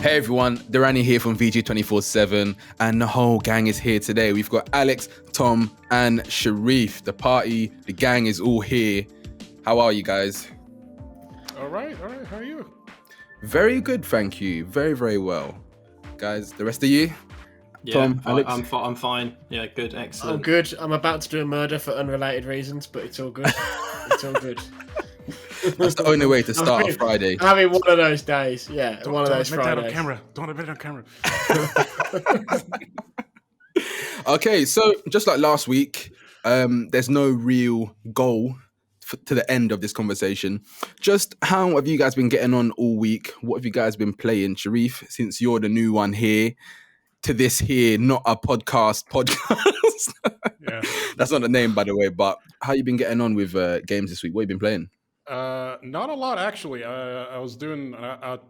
Hey everyone, Durrani here from VG247 and the whole gang is here today. We've got Alex, Tom and Sherif. The party, the gang is all here. How are you guys? All right. How are you? Very good, thank you. Very, very well. Guys, the rest of you? Yeah, Tom, Alex? I'm fine. Yeah, good, excellent. I'm good. I'm about to do a murder for unrelated reasons, but it's all good. It's all good. That's the only way to start a Friday. I'm having one of those days. Yeah, one of those Fridays. Don't admit it on camera. Okay, so just like last week, there's no real goal to the end of this conversation. Just how have you guys been getting on all week? What have you guys been playing? Sherif, since you're the new one here, to this here, not a podcast. Yeah. That's not the name, by the way, but how you been getting on with games this week? What have you been playing? Not a lot, actually. I was doing out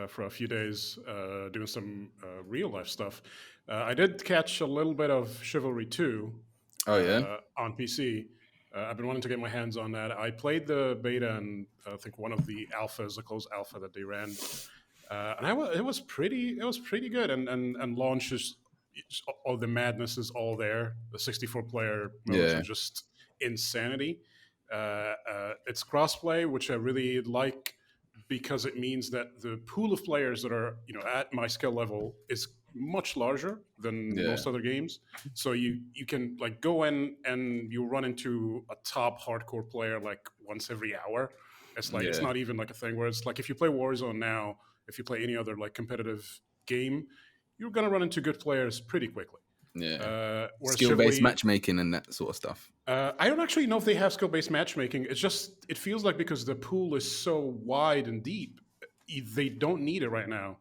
for a few days, doing some real life stuff. I did catch a little bit of Chivalry 2 on PC. I've been wanting to get my hands on that. I played the beta and I think one of the alphas, the closed alpha that they ran. And it was pretty good. And launch is all the madness is all there. The 64-player modes are just insanity. It's crossplay, which I really like because it means that the pool of players that are at my skill level is much larger than most other games. So you can like go in and you run into a top hardcore player like once every hour. It's like it's not even like a thing where it's like if you play Warzone now, if you play any other like competitive game, you're gonna run into good players pretty quickly. Skill-based matchmaking and that sort of stuff. I don't actually know if they have skill-based matchmaking. It feels like because the pool is so wide and deep, they don't need it right now.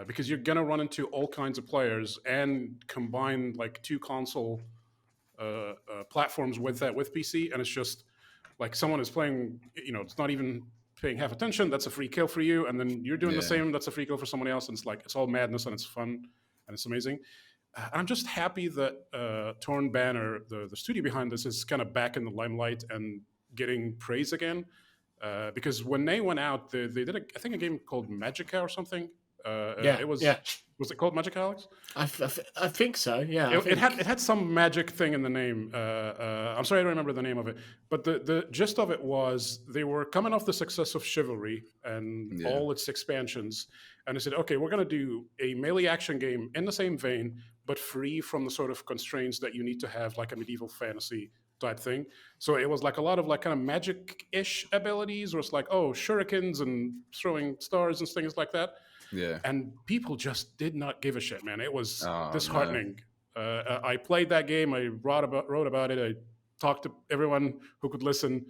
Because you're gonna run into all kinds of players and combine like two console platforms with PC, and it's just like someone is playing. It's not even paying half attention. That's a free kill for you, and then you're doing the same. That's a free kill for someone else, and it's all madness and it's fun and it's amazing. I'm just happy that Torn Banner, the studio behind this, is kind of back in the limelight and getting praise again. Because when they went out, they did I think a game called Magica or something. Was it called Magic, Alex? I think so. Yeah. It had some magic thing in the name. I'm sorry, I don't remember the name of it. But the gist of it was they were coming off the success of Chivalry and all its expansions, and they said, okay, we're going to do a melee action game in the same vein, but free from the sort of constraints that you need to have like a medieval fantasy type thing. So it was like a lot of like kind of magic-ish abilities, where it's like, oh, shurikens and throwing stars and things like that. Yeah. And people just did not give a shit, man. It was disheartening. I played that game. I wrote about it. I talked to everyone who could listen.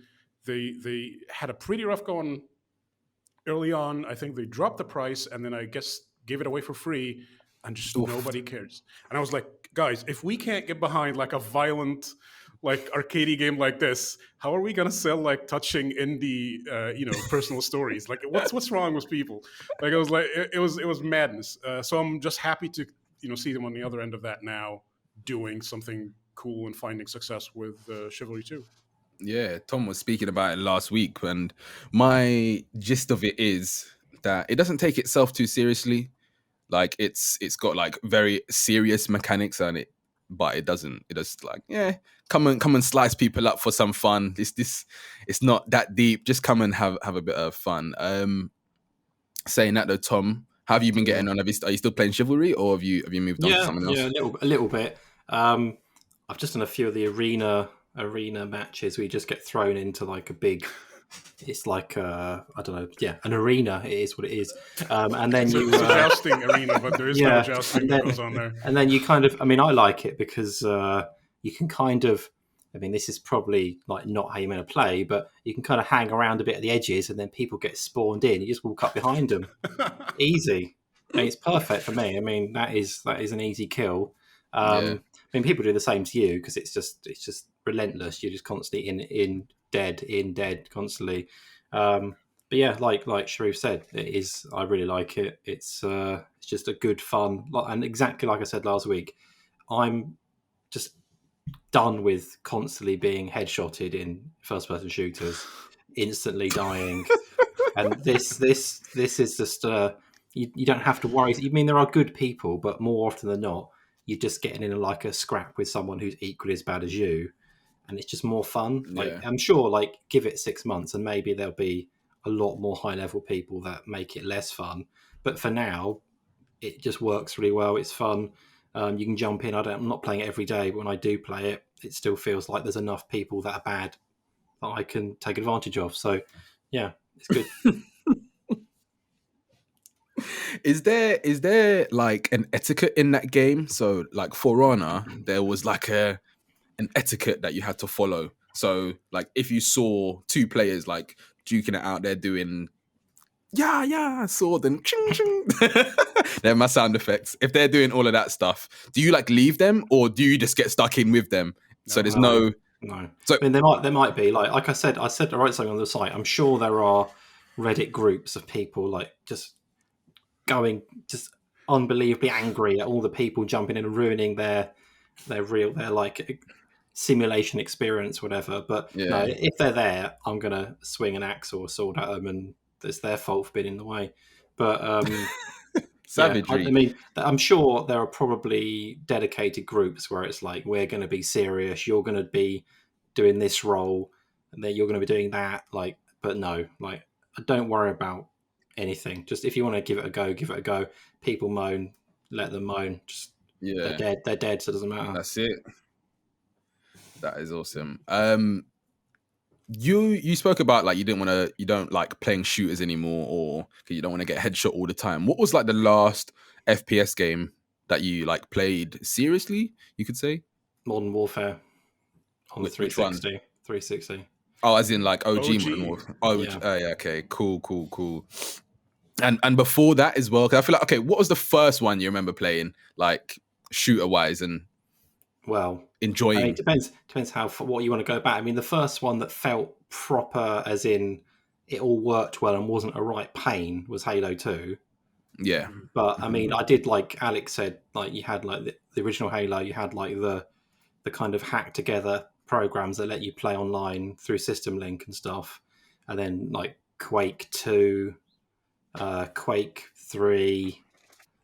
They had a pretty rough going early on. I think they dropped the price and then I guess gave it away for free, and just nobody cares. And I was like, guys, if we can't get behind like a violent like arcadey game like this, how are we gonna sell like touching indie personal stories? Like what's wrong with people? Like I was like it was madness. So I'm just happy to see them on the other end of that now, doing something cool and finding success with Chivalry 2. Yeah, Tom was speaking about it last week, and my gist of it is that it doesn't take itself too seriously. Like it's got like very serious mechanics on it, but it doesn't. It just like come and slice people up for some fun. It's not that deep. Just come and have a bit of fun. Saying that though, Tom, how have you been getting on? Are you still playing Chivalry, or have you moved on to something else? Yeah, a little bit. I've just done a few of the arena matches where you just get thrown into like a big. It's like I don't know. Yeah, an arena. It is what it is. And then it's a jousting arena, but there is no jousting that goes on there. And then you kind of. I mean, I like it because you can kind of. I mean, this is probably like not how you're meant to play, but you can kind of hang around a bit at the edges, and then people get spawned in. You just walk up behind them, easy. I mean, it's perfect for me. I mean, that is an easy kill. I mean, people do the same to you because it's just relentless. You're just constantly in dead constantly. But yeah, like Sherif said, it is. I really like it. It's just a good fun, and exactly like I said last week, I'm just done with constantly being headshotted in first-person shooters, instantly dying, and this is just you don't have to worry. I mean, there are good people, but more often than not, you're just getting in like a scrap with someone who's equally as bad as you, and it's just more fun. Like I'm sure, like give it 6 months, and maybe there'll be a lot more high level people that make it less fun. But for now, it just works really well. It's fun. You can jump in. I'm not playing it every day, but when I do play it, it still feels like there's enough people that are bad that I can take advantage of. So, yeah, it's good. Is there like an etiquette in that game? So like For Honor, there was like an etiquette that you had to follow. So like if you saw two players like duking it out there doing sword and ching ching, they're my sound effects. If they're doing all of that stuff, do you like leave them or do you just get stuck in with them? So there's no. So I mean, there might be like I said to write something on the site. I'm sure there are Reddit groups of people like just going just unbelievably angry at all the people jumping in and ruining their like simulation experience, whatever. But no, if they're there, I'm gonna swing an axe or a sword at them, and it's their fault for being in the way. But savagery. Yeah, I mean, I'm sure there are probably dedicated groups where it's like we're going to be serious, you're going to be doing this role, and then you're going to be doing that. Like, but no, like, don't worry about anything. Just if you want to give it a go, give it a go. People moan, let them moan. Just they're dead, so it doesn't matter. That's it. That is awesome. You spoke about like you don't like playing shooters anymore, or you don't want to get headshot all the time. What was like the last FPS game that you like played seriously? You could say Modern Warfare on the 360. 360. Oh, as in like OG. Modern Warfare. Okay, cool. And before that as well, because I feel like, okay, what was the first one you remember playing, like shooter wise and enjoying? I mean, it depends what you want to go back. I mean, the first one that felt proper, as in it all worked well and wasn't a right pain, was Halo 2. Yeah, but I mean, I did, like Alex said, like you had like the original Halo, you had like the kind of hacked together programs that let you play online through System Link and stuff, and then like Quake 2. Quake 3,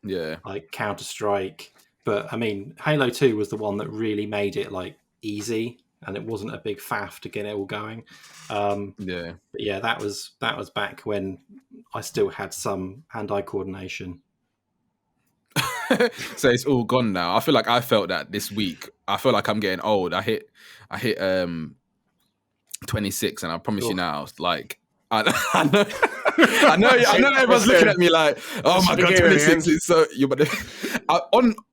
like Counter-Strike. But I mean, Halo 2 was the one that really made it like easy, and it wasn't a big faff to get it all going. But yeah, that was back when I still had some hand-eye coordination. So it's all gone now. I feel like I felt that this week. I feel like I'm getting old. I hit 26, and I promise you now, like I know. I know everyone's looking at me like, oh my god, 26 is so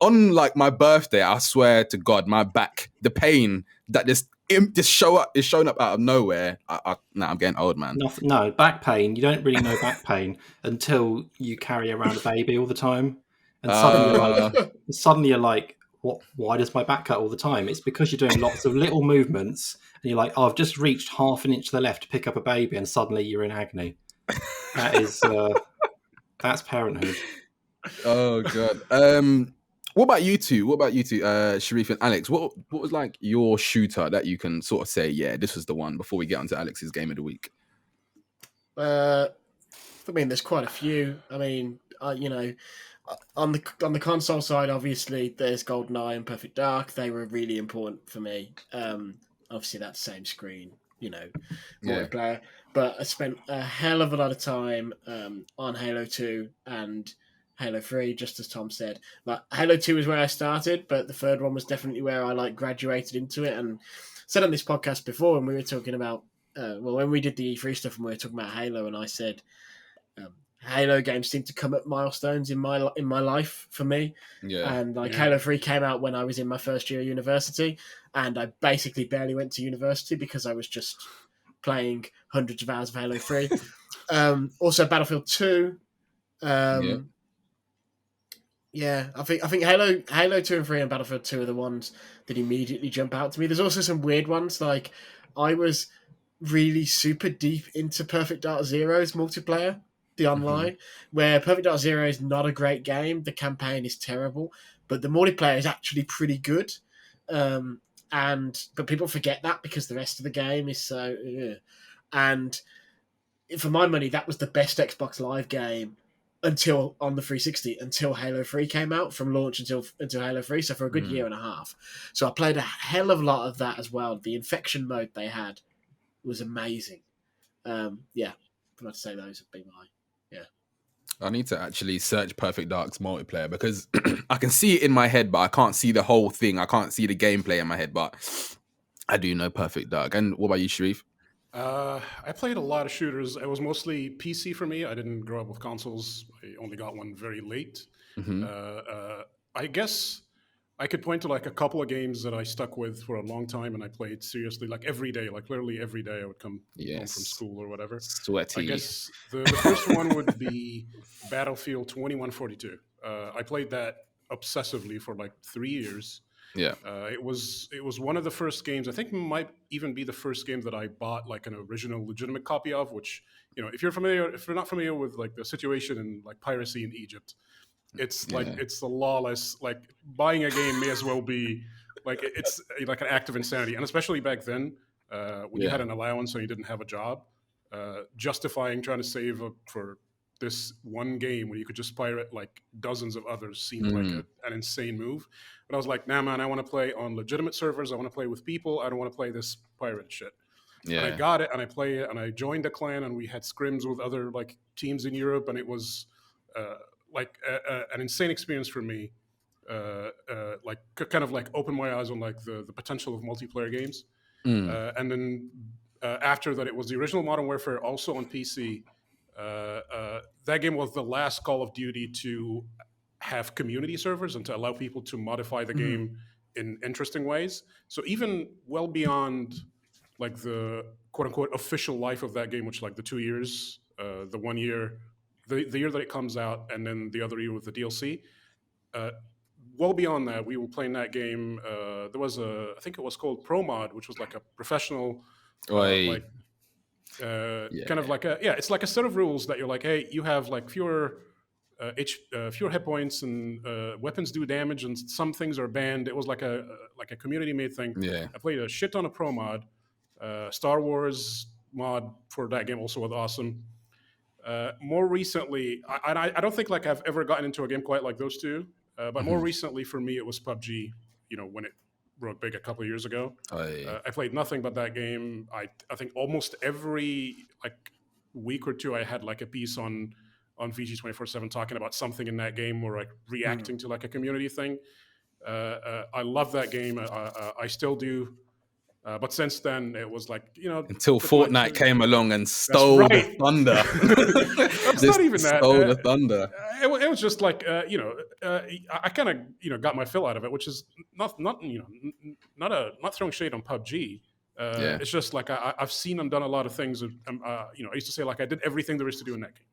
on like my birthday, I swear to God, my back, the pain that just is showing up out of nowhere. I'm getting old, man. No, back pain. You don't really know back pain until you carry around a baby all the time, and suddenly you're like, what? Why does my back hurt all the time? It's because you're doing lots of little movements, and you're like, oh, I've just reached half an inch to the left to pick up a baby, and suddenly you're in agony. That is that's parenthood. Oh god. What about you two, Sherif and Alex? What was like your shooter that you can sort of say, yeah, this was the one, before we get onto Alex's game of the week? I mean, there's quite a few. I mean, on the console side, obviously there's GoldenEye and Perfect Dark. They were really important for me. Obviously that same screen, multiplayer. But I spent a hell of a lot of time on Halo 2 and Halo 3, just as Tom said. Like, Halo 2 is where I started, but the third one was definitely where I like graduated into it. And said on this podcast before, when we were talking about, when we did the E3 stuff and we were talking about Halo, and I said Halo games seem to come at milestones in my life for me. And Halo 3 came out when I was in my first year of university, and I basically barely went to university because I was just playing hundreds of hours of Halo 3. Also Battlefield 2. I think Halo 2 and 3 and Battlefield 2 are the ones that immediately jump out to me. There's also some weird ones, like I was really super deep into Perfect Dark Zero's multiplayer, the online, where Perfect Dark Zero is not a great game. The campaign is terrible, but the multiplayer is actually pretty good. But people forget that because the rest of the game is so... And for my money, that was the best Xbox Live game until on the 360 until Halo 3 came out, from launch until Halo 3, so for a good year and a half. So I played a hell of a lot of that as well. The infection mode they had was amazing. Yeah, I'd like to say those would be my I need to actually search Perfect Dark's multiplayer, because I can see it in my head, but I can't see the whole thing. I can't see the gameplay in my head, but I do know Perfect Dark. And what about you, Sherif? I played a lot of shooters. It was mostly PC for me. I didn't grow up with consoles. I only got one very late. I guess I could point to like a couple of games that I stuck with for a long time, and I played seriously, like every day, like literally every day. I would come home from school or whatever. Sweaty. I guess the first one would be Battlefield 2142. I played that obsessively for like 3 years. Yeah. It was one of the first games. I think it might even be the first game that I bought like an original, legitimate copy of. Which, if you're not familiar with like the situation in like piracy in Egypt, it's like it's the lawless. Like buying a game may as well be like it's like an act of insanity, and especially back then when you had an allowance and you didn't have a job, justifying trying to save up for this one game when you could just pirate like dozens of others seemed like an insane move. But I was like, nah, man, I want to play on legitimate servers. I want to play with people. I don't want to play this pirate shit. Yeah. And I got it, and I played it, and I joined a clan, and we had scrims with other like teams in Europe, and it was like an insane experience for me. Like kind of like opened my eyes on like the potential of multiplayer games. And then after that, it was the original Modern Warfare, also on PC. That game was the last Call of Duty to have community servers and to allow people to modify the game in interesting ways. So even well beyond like the quote unquote official life of that game, which like the 2 years, the 1 year, the year that it comes out, and then the other year with the DLC. Well beyond that, we were playing that game. There was I think it was called Pro Mod, which was like a professional, kind of like it's like a set of rules that you're like, hey, you have like fewer hit points, and weapons do damage, and some things are banned. It was like a community made thing. Yeah, I played a shit ton of Pro Mod. Star Wars mod for that game also was awesome. More recently, I don't think like I've ever gotten into a game quite like those two. But more recently for me, it was PUBG. When it broke big a couple of years ago. I played nothing but that game. I think almost every like week or two, I had like a piece on VG247 talking about something in that game, or like reacting to like a community thing. I love that game. I still do. But since then, it was like, until Fortnite came along and stole the thunder. It's not even that. Stole the thunder. It was just like, I kind of, got my fill out of it, which is not throwing shade on PUBG. It's just like I've seen them done a lot of things. I used to say like I did everything there is to do in that game.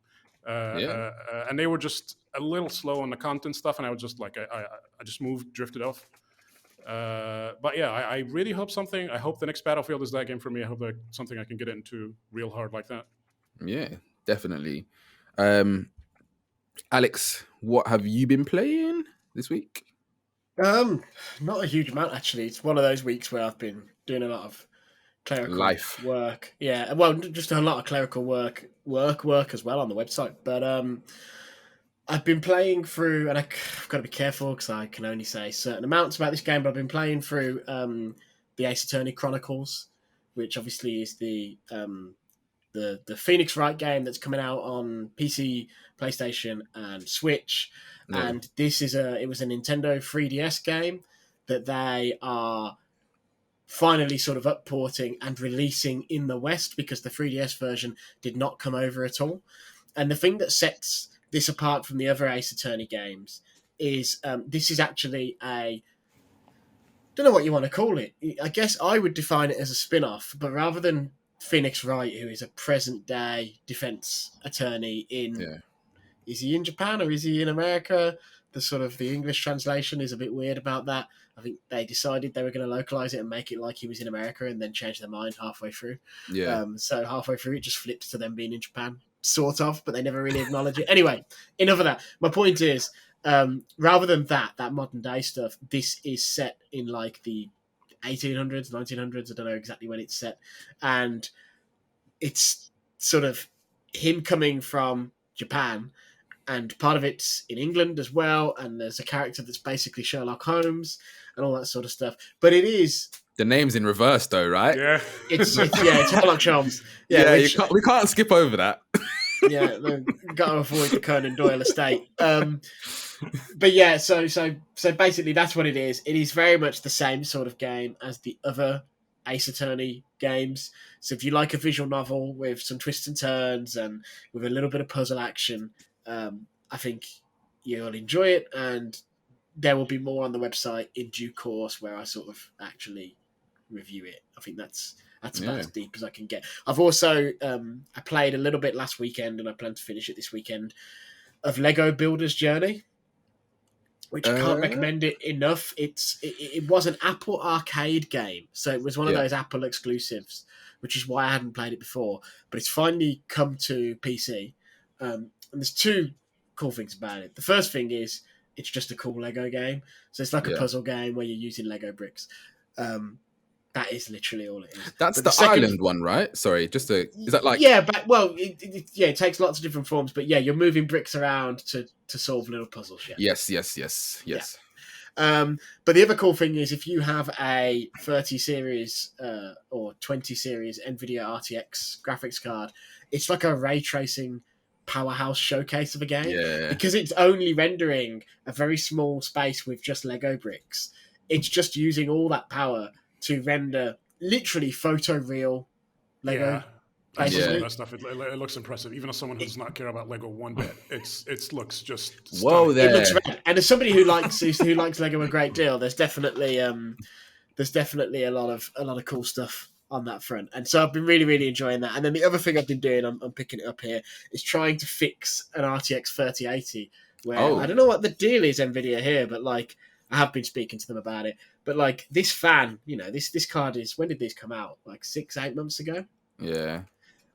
And they were just a little slow on the content stuff, and I was just like, I just drifted off. But yeah, I really hope I hope the next Battlefield is that game for me. I hope that something I can get into real hard like that. Yeah, definitely. Alex, what have you been playing this week? Not a huge amount, actually. It's one of those weeks where I've been doing a lot of clerical work. Yeah, well, just a lot of clerical work as well on the website. But I've been playing through, and I've got to be careful because I can only say certain amounts about this game, but I've been playing through the Ace Attorney Chronicles, which obviously is the Phoenix Wright game that's coming out on PC, PlayStation, and Switch. Yeah. And this is it was a Nintendo 3DS game that they are finally sort of upporting and releasing in the West, because the 3DS version did not come over at all. And the thing that sets this apart from the other Ace Attorney games is this is actually don't know what you want to call it. I guess I would define it as a spin-off, but rather than Phoenix Wright, who is a present-day defense attorney is he in Japan or is he in America? The English translation is a bit weird about that. I think they decided they were going to localize it and make it like he was in America, and then change their mind halfway through. Yeah. So halfway through, it just flipped to them being in Japan, sort of, but they never really acknowledge it. Anyway, enough of that. My point is, rather than that modern day stuff, this is set in like the 1800s, 1900s. I don't know exactly when it's set, and it's sort of him coming from Japan and part of it's in England as well, and there's a character that's basically Sherlock Holmes and all that sort of stuff. But it is... The name's in reverse, though, right? Yeah. It's Sherlock Holmes. Yeah, we can't skip over that. Yeah, got to avoid the Conan Doyle estate. But yeah, so basically that's what it is. It is very much the same sort of game as the other Ace Attorney games. So if you like a visual novel with some twists and turns and with a little bit of puzzle action, I think you'll enjoy it. And there will be more on the website in due course where I sort of actually review it. I think that's about as deep as I can get. I've also I played a little bit last weekend, and I plan to finish it this weekend, of Lego Builder's Journey, which I can't recommend it enough. It was an Apple Arcade game, so it was one of those Apple exclusives, which is why I hadn't played it before. But it's finally come to PC, and there's two cool things about it. The first thing is it's just a cool Lego game, so it's like a puzzle game where you're using Lego bricks. That is literally all it is. That's the island one, right? Sorry, is that like... Yeah, but it takes lots of different forms, but yeah, you're moving bricks around to solve little puzzles. Yeah. Yes. Yeah. But the other cool thing is if you have a 30 series or 20 series NVIDIA RTX graphics card, it's like a ray tracing powerhouse showcase of a game because it's only rendering a very small space with just Lego bricks. It's just using all that power to render literally photoreal Lego. That stuff. It looks impressive. Even as someone who does not care about Lego one bit, it looks just stunning. Whoa there. It looks rad. And as somebody who likes Lego a great deal, there's definitely a lot of cool stuff on that front. And so I've been really, really enjoying that. And then the other thing I've been doing, I'm picking it up here, is trying to fix an RTX 3080 where I don't know what the deal is, NVIDIA here, but like I have been speaking to them about it. But like this fan, this card is, when did these come out? Like 6-8 months ago? Yeah.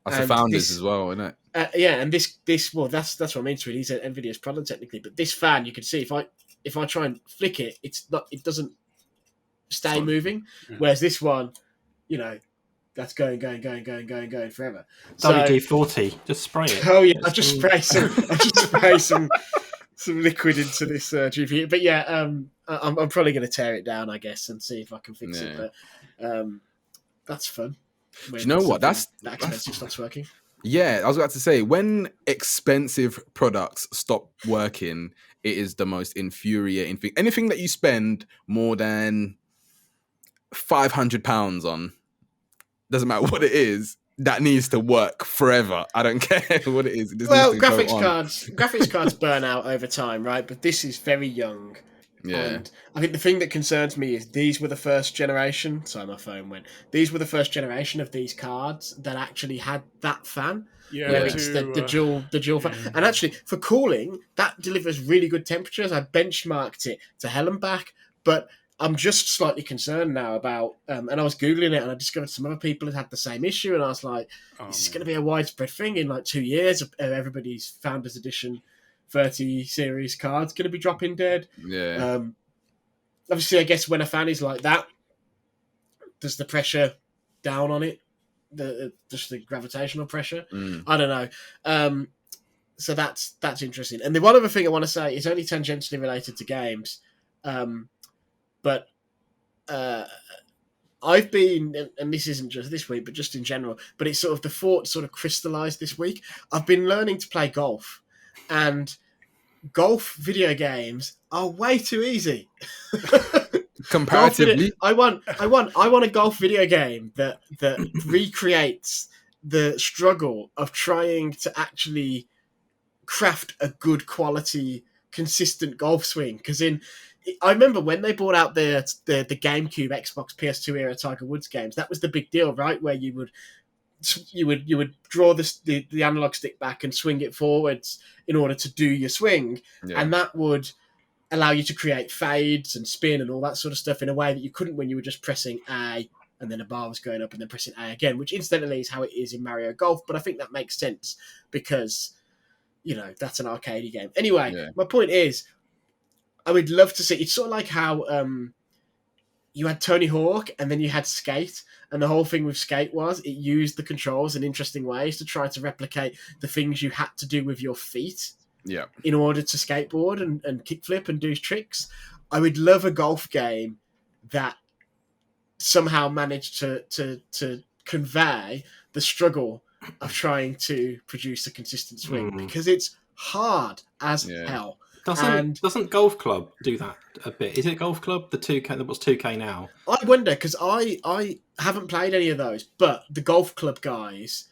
That's the founders as well, isn't it? And this well, that's what I'm into. He's an NVIDIA's product technically, but this fan, you can see if I try and flick it, it doesn't stay moving. Yeah. Whereas this one, that's going forever. WD-40, just spray it. Oh yeah, I just spray some liquid into this GPU. But yeah, I'm probably going to tear it down, I guess, and see if I can fix it. But that's fun. Do you know what? That expensive stops working. Yeah, I was about to say, when expensive products stop working, it is the most infuriating thing. Anything that you spend more than £500 on, doesn't matter what it is, that needs to work forever. I don't care what it is. Graphics cards burn out over time, right? But this is very young. Yeah. And I think the thing that concerns me is these were the first generation. Sorry, my phone went. These were the first generation of these cards that actually had that fan. Yeah, where it's the dual fan. And actually, for cooling, that delivers really good temperatures. I benchmarked it to hell and back, but I'm just slightly concerned now about, and I was Googling it and I discovered some other people had the same issue, and I was like, is this going to be a widespread thing in like 2 years? Everybody's Founders Edition 30 series cards going to be dropping dead. Yeah. Obviously, I guess when a fan is like that, does the pressure down on it? Just the gravitational pressure? I don't know. So that's interesting. And the one other thing I want to say is only tangentially related to games, but I've been, and this isn't just this week, but just in general, but it's sort of the thought sort of crystallized this week. I've been learning to play golf. And golf video games are way too easy. Comparatively, I want a golf video game that recreates the struggle of trying to actually craft a good quality, consistent golf swing. Because I remember when they brought out the GameCube, Xbox, PS2 era Tiger Woods games, that was the big deal, right? Where you would draw the analog stick back and swing it forwards in order to do your swing, and that would allow you to create fades and spin and all that sort of stuff in a way that you couldn't when you were just pressing A and then a bar was going up and then pressing A again, which incidentally is how it is in Mario Golf, but I think that makes sense because that's an arcade game. Anyway, my point is I would love to see, it's sort of like how you had Tony Hawk and then you had Skate. And the whole thing with Skate was it used the controls in interesting ways to try to replicate the things you had to do with your feet in order to skateboard and kickflip and do tricks. I would love a golf game that somehow managed to convey the struggle of trying to produce a consistent swing, because it's hard as hell. Doesn't Golf Club do that a bit? Is it Golf Club, the 2K, what's 2K now? I wonder, because I haven't played any of those, but the Golf Club guys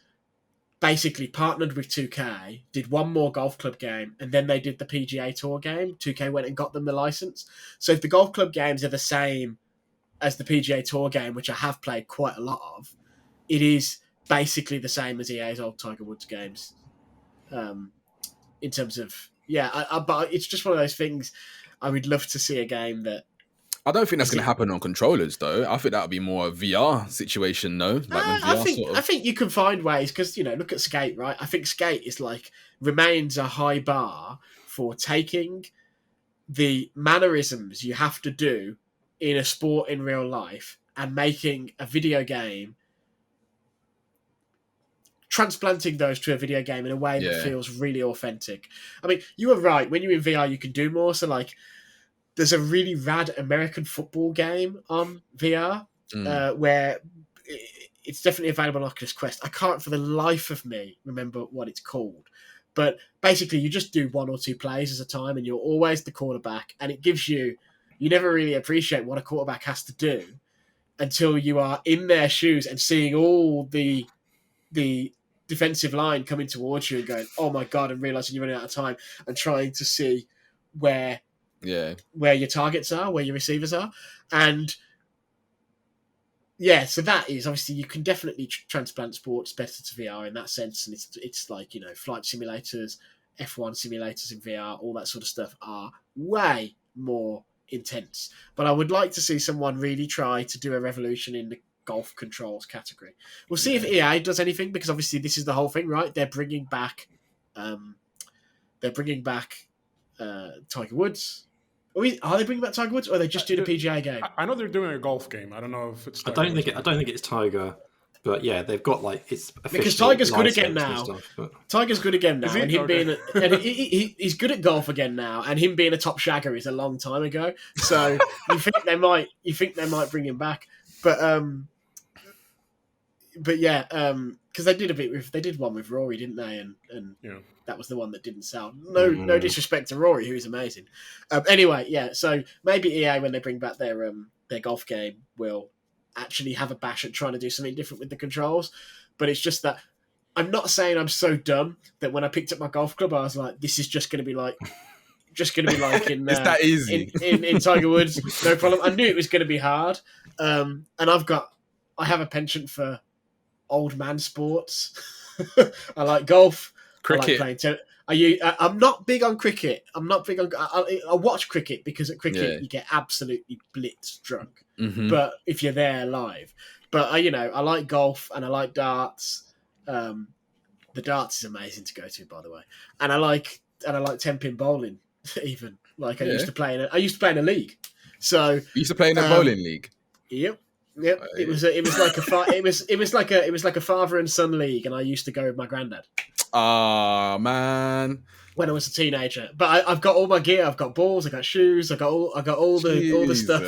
basically partnered with 2K, did one more Golf Club game, and then they did the PGA Tour game. 2K went and got them the license. So if the Golf Club games are the same as the PGA Tour game, which I have played quite a lot of, it is basically the same as EA's old Tiger Woods games. In terms of, but it's just one of those things. I would love to see a game that... I don't think that's going to happen on controllers, though. I think that would be more a VR situation, no? I think you can find ways, because, look at Skate, right? I think Skate is remains a high bar for taking the mannerisms you have to do in a sport in real life and making a video game, transplanting those to a video game in a way that feels really authentic. I mean, you were right. When you're in VR, you can do more. So, there's a really rad American football game on VR where it's definitely available on Oculus Quest. I can't for the life of me remember what it's called. But basically, you just do 1 or 2 plays at a time, and you're always the quarterback. And it gives you never really appreciate what a quarterback has to do until you are in their shoes and seeing all the defensive line coming towards you and going, oh my God, and realizing you're running out of time and trying to see where your targets are, where your receivers are. And so that is obviously, you can definitely transplant sports better to VR in that sense. And it's flight simulators, F1 simulators in VR, all that sort of stuff are way more intense. But I would like to see someone really try to do a revolution in the golf controls category. We'll see if EA does anything, because obviously this is the whole thing, right? They're bringing back Tiger Woods. Are they bringing back Tiger Woods, or are they just doing a PGA game? I know they're doing a golf game. I don't know if it's. I don't think it's Tiger, but they've got it's because Tiger's good again now. Tiger's good again now, and him being he's good at golf again now, and him being a top shagger is a long time ago. So you think they might bring him back, but because they did one with Rory, didn't they? And that was the one that didn't sell. No disrespect to Rory, who is amazing. So maybe EA, when they bring back their golf game, will actually have a bash at trying to do something different with the controls. But it's just that I'm not saying I'm so dumb that when I picked up my golf club, I was like, this is just going to be like in it's that easy in Tiger Woods, no problem. I knew it was going to be hard, and I have a penchant for old man sports. I like golf. Cricket. I like playing I'm not big on cricket. I watch cricket because at cricket you get absolutely blitz drunk. Mm-hmm. But if you're there live, but I like golf and I like darts. The darts is amazing to go to, by the way, and I like 10-pin bowling. Even I used to play in a league. So you used to play in a bowling league. Yep. It was like a father and son league, and I used to go with my granddad. Ah, man. When I was a teenager, but I've got all my gear. I've got balls. I got shoes. I got all the stuff.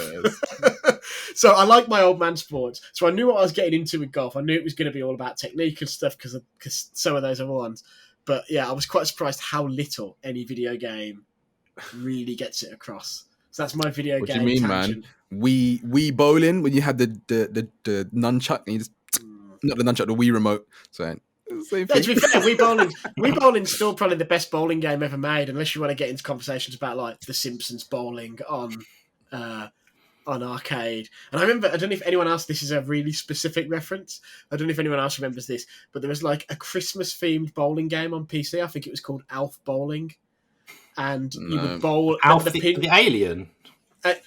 So I like my old man sports. So I knew what I was getting into with golf. I knew it was going to be all about technique and stuff because some of those are ones. But I was quite surprised how little any video game really gets it across. So that's my video game. What do you mean, tangent. Man? Wii bowling when you had the nunchuck, and you just, not the nunchuck, the Wii remote. So. To be fair, Wii bowling's still probably the best bowling game ever made, unless you want to get into conversations about like The Simpsons bowling on arcade. And I don't know if anyone else, this is a really specific reference. I don't know if anyone else remembers this, but there was like a Christmas themed bowling game on PC. I think it was called Alf Bowling, and you would bowl Alf the alien.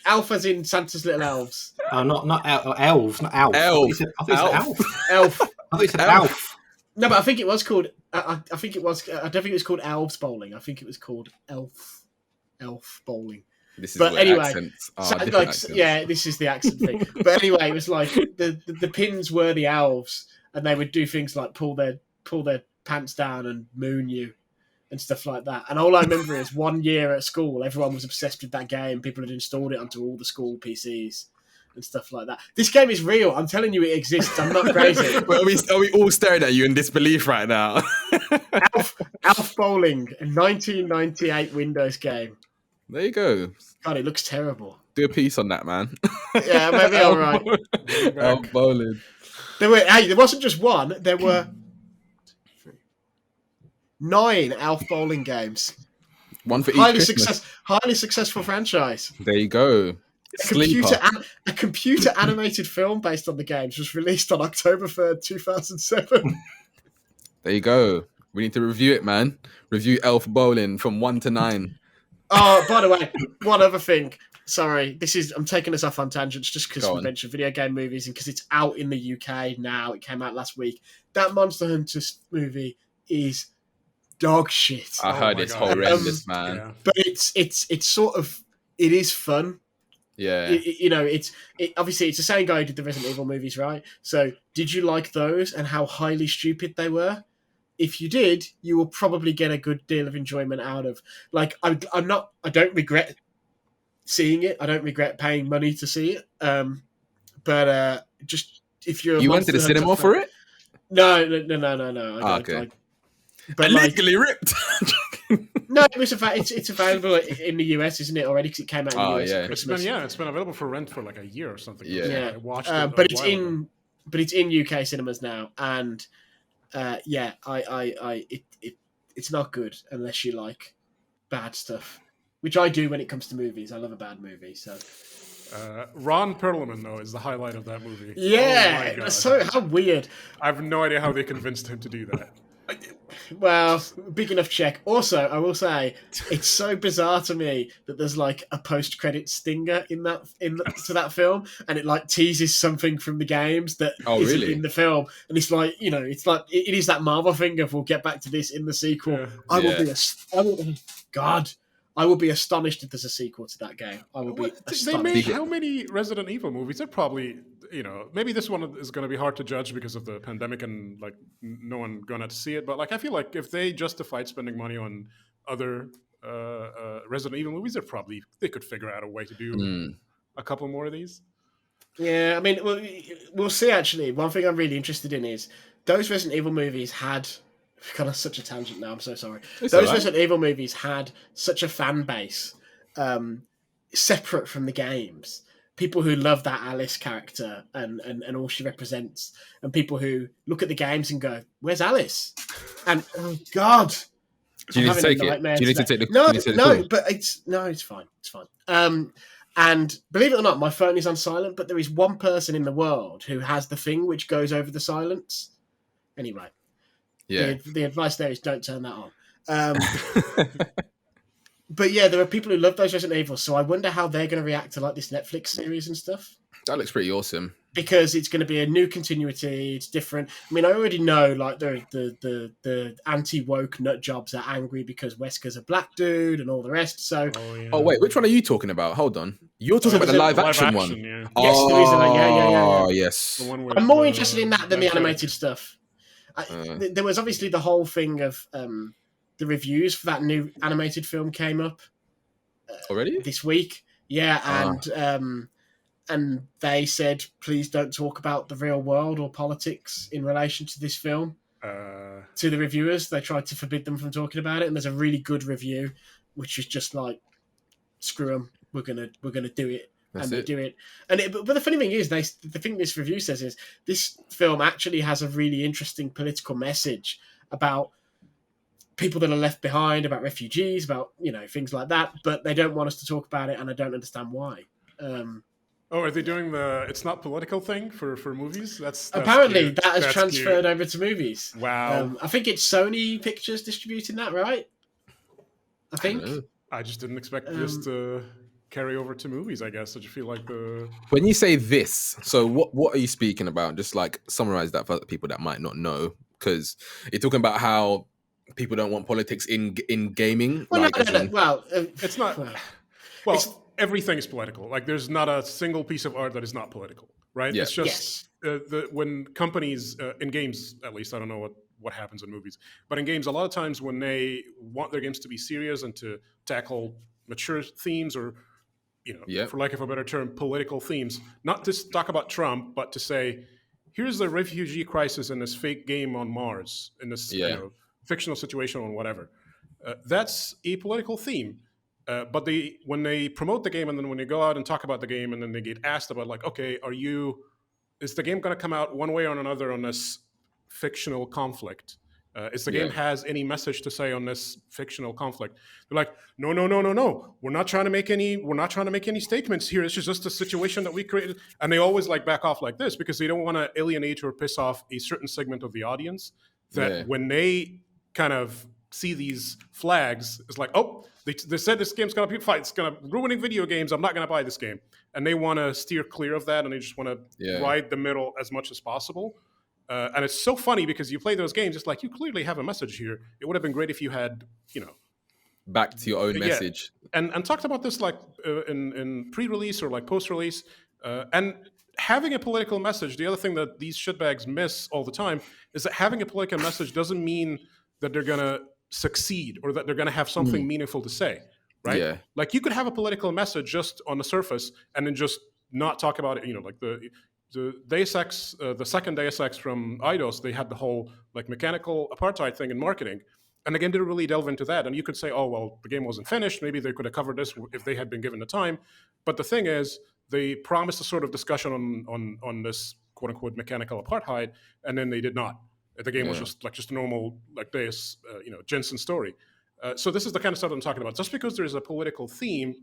Alf as in Santa's little elves. Oh, not elves, not Alf. Elf. I thought you said Alf. Elf. I thought you said Alf. No, but I think it was called. I think it was. I don't think it was called Elves Bowling. I think it was called Elf Bowling. This is but where anyway, accents are accents. this is the accent thing. But anyway, it was like the pins were the elves, and they would do things like pull their pants down and moon you, and stuff like that. And all I remember is 1 year at school, everyone was obsessed with that game. People had installed it onto all the school PCs and stuff like that. This game is real. I'm telling you, it exists. I'm not crazy. Are we all staring at you in disbelief right now? Alf Bowling, a 1998 Windows game. There you go. God, it looks terrible. Do a piece on that, man. Yeah, maybe all right. Alf Bowling. There wasn't just one. There were 9 Alf Bowling games. One for each Highly successful franchise. There you go. A computer animated film based on the games was released on October 3rd, 2007. There you go. We need to review it, man. Review Elf Bowling from 1 to 9. Oh, by the way, one other thing. Sorry, I'm taking us off on tangents just because we mentioned video game movies and because it's out in the UK now. It came out last week. That Monster Hunter movie is dog shit. I heard it's horrendous, man. Yeah. But it's sort of, it is fun. Yeah. Obviously it's the same guy who did the Resident Evil movies, right? So did you like those and how highly stupid they were? If you did, you will probably get a good deal of enjoyment out of. Like, I don't regret seeing it. I don't regret paying money to see it. But just if you're you went to the cinema for it? No. Okay. But illegally ripped. No, it's available in the US, isn't it already? Because it came out in the US at Christmas. It's been available for rent for like a year or something. Yeah. I watched it. But it's in UK cinemas now, and it's not good unless you like bad stuff, which I do when it comes to movies. I love a bad movie. So Ron Perlman, though, is the highlight of that movie. Yeah, oh so how weird. I have no idea how they convinced him to do that. Well, big enough check. Also, I will say it's so bizarre to me that there's like a post-credit stinger to that film, and it like teases something from the games that isn't in the film, and it's like it is that Marvel thing of we'll get back to this in the sequel. Yeah. I will be astonished if there's a sequel to that game. I will be astonished. They made how many Resident Evil movies? They're probably, maybe this one is going to be hard to judge because of the pandemic and like no one going to see it. But like, I feel like if they justified spending money on other Resident Evil movies, they could figure out a way to do a couple more of these. Yeah, I mean, we'll see. Actually, one thing I'm really interested in is those Resident Evil movies had. Kind of such a tangent now. I'm so sorry. Those Resident Evil movies had such a fan base, separate from the games. People who love that Alice character and all she represents, and people who look at the games and go, "Where's Alice?" And oh God, do you need to take it? Do you need to take the? No, but it's fine. It's fine. And believe it or not, my phone is on silent. But there is one person in the world who has the thing which goes over the silence. Anyway. Yeah. The advice there is don't turn that on. But yeah, there are people who love those Resident Evil, so I wonder how they're going to react to like this Netflix series and stuff. That looks pretty awesome. Because it's going to be a new continuity. It's different. I mean, I already know like the anti-woke nut jobs are angry because Wesker's a black dude and all the rest. So, oh wait, which one are you talking about? Hold on, you're talking about the live action one. Yeah. Yes, there is. Yeah. Yes. The one I'm more interested in that than the animated stuff. There was obviously the whole thing of the reviews for that new animated film came up already this week. Yeah, and they said, please don't talk about the real world or politics in relation to this film. To the reviewers, they tried to forbid them from talking about it, and there's a really good review, which is just like, screw them, we're gonna do it. That's and they do it. But the funny thing is, the thing this review says is this film actually has a really interesting political message about people that are left behind, about refugees, about things like that. But they don't want us to talk about it, and I don't understand why. Are they doing the "it's not political" thing for movies? That's apparently cute. That has transferred over to movies. Wow! I think it's Sony Pictures distributing that, right? I think. I just didn't expect this to carry over to movies, I guess. Did you feel like when you say this, so what are you speaking about? Just like summarize that for people that might not know, because you're talking about how people don't want politics in gaming. Well, no. Well, it's not. Well, everything is political. Like, there's not a single piece of art that is not political, right? Yeah. It's just when companies in games, at least, I don't know what what happens in movies. But in games, a lot of times when they want their games to be serious and to tackle mature themes or, for lack of a better term, political themes, not to talk about Trump, but to say, here's the refugee crisis in this fake game on Mars, in this fictional situation on whatever. That's a political theme. But when they promote the game and then when they go out and talk about the game and then they get asked about like, okay, is the game going to come out one way or another on this fictional conflict? Is the game has any message to say on this fictional conflict? They're like, no. We're not trying to make any statements here. It's just a situation that we created. And they always like back off like this because they don't want to alienate or piss off a certain segment of the audience that when they kind of see these flags, it's like, oh, they said this game's going to be fight. It's going to ruining video games. I'm not going to buy this game. And they want to steer clear of that. And they just want to ride the middle as much as possible. And it's so funny because you play those games, it's like you clearly have a message here. It would have been great if you had, back to your own message. And talked about this like in pre-release or like post-release. And having a political message, the other thing that these shitbags miss all the time is that having a political message doesn't mean that they're going to succeed or that they're going to have something meaningful to say, right? Yeah. Like you could have a political message just on the surface and then just not talk about it, like the Deus Ex, the second Deus Ex from Eidos, they had the whole like mechanical apartheid thing in marketing. And the game didn't really delve into that. And you could say, oh, well, the game wasn't finished. Maybe they could have covered this if they had been given the time. But the thing is, they promised a sort of discussion on this quote unquote mechanical apartheid, and then they did not. The game was just a normal like Deus, Jensen story. So this is the kind of stuff I'm talking about. Just because there's a political theme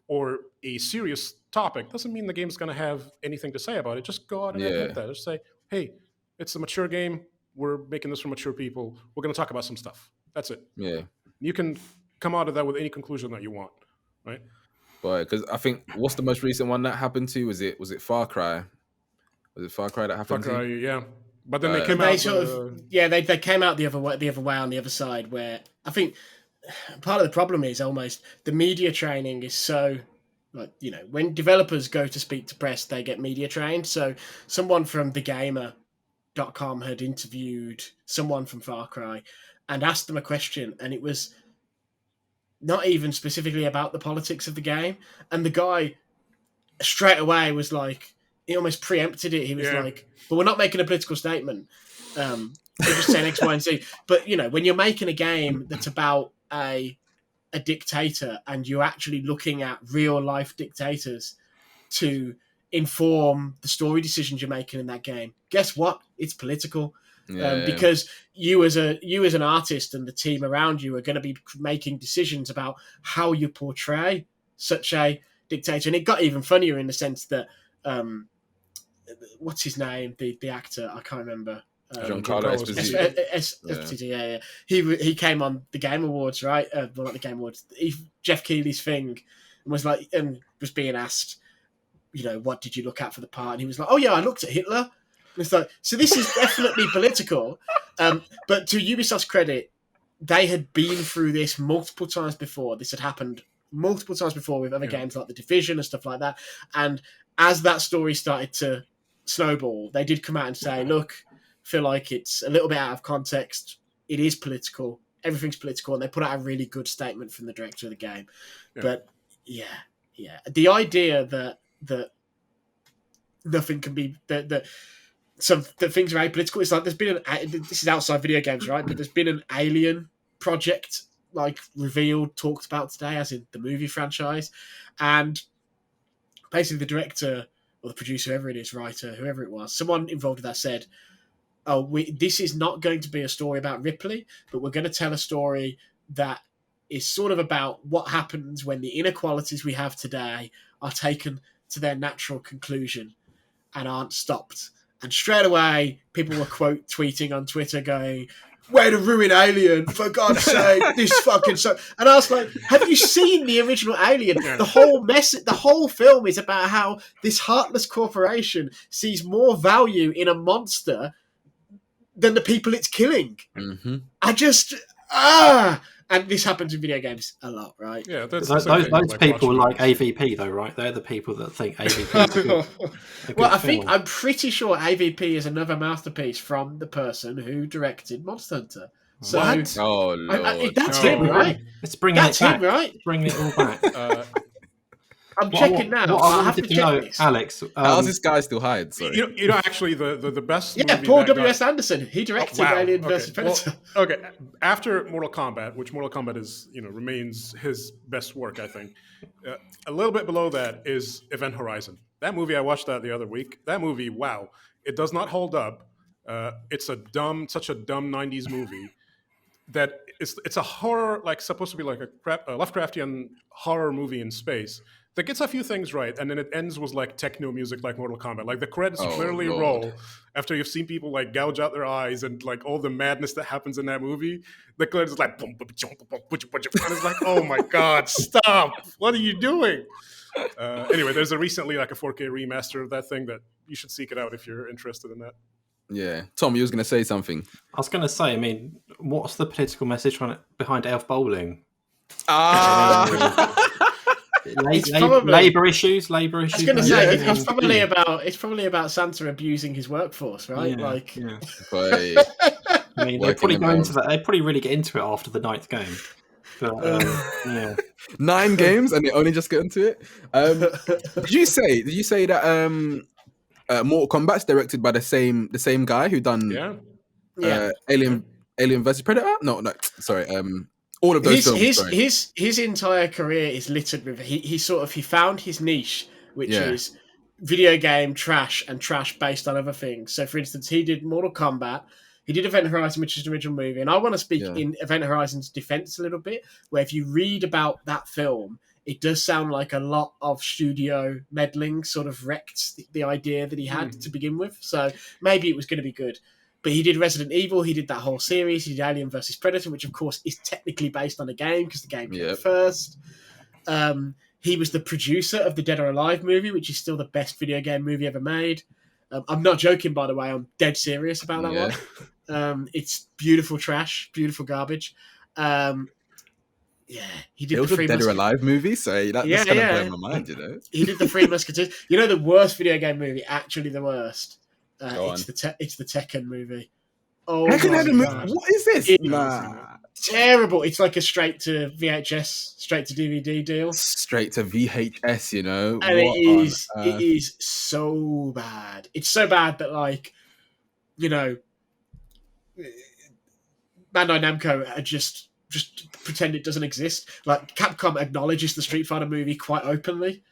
or a serious topic doesn't mean the game's going to have anything to say about it. Just go out and admit that. Just say, hey, it's a mature game. We're making this for mature people. We're going to talk about some stuff. That's it. Yeah. You can come out of that with any conclusion that you want, right? But because I think what's the most recent one that happened to? Was it Far Cry? Was it Far Cry that happened to? Far Cry, yeah. But then they came out. They came out the other way on the other side. Where I think part of the problem is almost the media training is so, like, when developers go to speak to press, they get media trained. So someone from TheGamer.com had interviewed someone from Far Cry and asked them a question, and it was not even specifically about the politics of the game. And the guy straight away was like, he almost preempted it. He was like, but we're not making a political statement. We're just saying X, Y, and Z. But, when you're making a game that's about a dictator and you're actually looking at real life dictators to inform the story decisions you're making in that game, guess what? It's political. Because you as an artist and the team around you are going to be making decisions about how you portray such a dictator. And it got even funnier in the sense that what's his name, the actor, I can't remember. Giancarlo Esposito. He came on the Game Awards, right? Well, not the Game Awards. Jeff Keighley's thing, and was like, and was being asked, what did you look at for the part? And he was like, oh yeah, I looked at Hitler. And it's like, so this is definitely political. But to Ubisoft's credit, they had been through this multiple times before. This had happened multiple times before with other games like The Division and stuff like that. And as that story started to snowball, they did come out and say, look, feel like it's a little bit out of context. It is political. Everything's political. And they put out a really good statement from the director of the game. Yeah. But the idea that nothing can be that things are apolitical. It's like there's been this is outside video games, right? But there's been an Alien project like revealed, talked about today, as in the movie franchise, and basically the director or the producer, whoever it is, writer, whoever it was, someone involved with that said, this is not going to be a story about Ripley, but we're going to tell a story that is sort of about what happens when the inequalities we have today are taken to their natural conclusion and aren't stopped. And straight away, people were quote tweeting on Twitter going, way to ruin Alien, for God's sake, this fucking so. And I was like, have you seen the original Alien? The whole film is about how this heartless corporation sees more value in a monster than the people it's killing. Mm-hmm. I just, And this happens in video games a lot, right? Yeah, that's those people like AVP though, right? They're the people that think AVP is a good I'm pretty sure AVP is another masterpiece from the person who directed Monster Hunter. So, what? Oh Lord, that's him, right? It's bringing it back. Him, right? Bringing it all back. I'm checking now. I have to check this. Alex, how's this guy still hide? Sorry. You know, actually, the best. Yeah, Paul W.S. Anderson. He directed Alien vs Predator. Well, okay, after Mortal Kombat, which Mortal Kombat is, remains his best work, I think. A little bit below that is Event Horizon. That movie, I watched that the other week. That movie, wow, it does not hold up. It's such a dumb '90s movie that it's a horror, like supposed to be like a Lovecraftian horror movie in space. That gets a few things right, and then it ends with like techno music, like Mortal Kombat. Like the credits clearly roll after you've seen people like gouge out their eyes and like all the madness that happens in that movie. The credits is like, boom, boom, boom, boom, boom, boom, and it's like, oh my god, stop! What are you doing? Anyway, there's recently like a 4K remaster of that thing that you should seek it out if you're interested in that. Yeah, Tom, you was going to say something. I was going to say, I mean, what's the political message behind Elf Bowling? Labour issues. I was going to say it's probably about Santa abusing his workforce, right? I mean, they probably really get into it after the 9th game. But, 9 games and they only just get into it. Did you say that Mortal Kombat's directed by the same guy who done Alien vs Predator? No, sorry. All of those films. His entire career is littered with he found his niche, which is video game trash and trash based on other things. So, for instance, he did Mortal Kombat. He did Event Horizon, which is an original movie, and I want to speak in Event Horizon's defense a little bit. Where if you read about that film, it does sound like a lot of studio meddling sort of wrecked the idea that he had to begin with. So maybe it was going to be good. But he did Resident Evil, he did that whole series, he did Alien vs Predator, which of course is technically based on a game because the game came first. He was the producer of the Dead or Alive movie, which is still the best video game movie ever made. I'm not joking, by the way. I'm dead serious about that one. It's beautiful trash, beautiful garbage. He did the Dead or Alive movie, so that's kind of blowing my mind, He did the Three Musketeers. The worst video game movie, actually the worst. It's the Tekken movie. Oh, what is this? Terrible. It's like a straight to VHS, straight to DVD deal. Straight to VHS, And it is so bad. It's so bad that Bandai Namco are just pretend it doesn't exist. Like Capcom acknowledges the Street Fighter movie quite openly,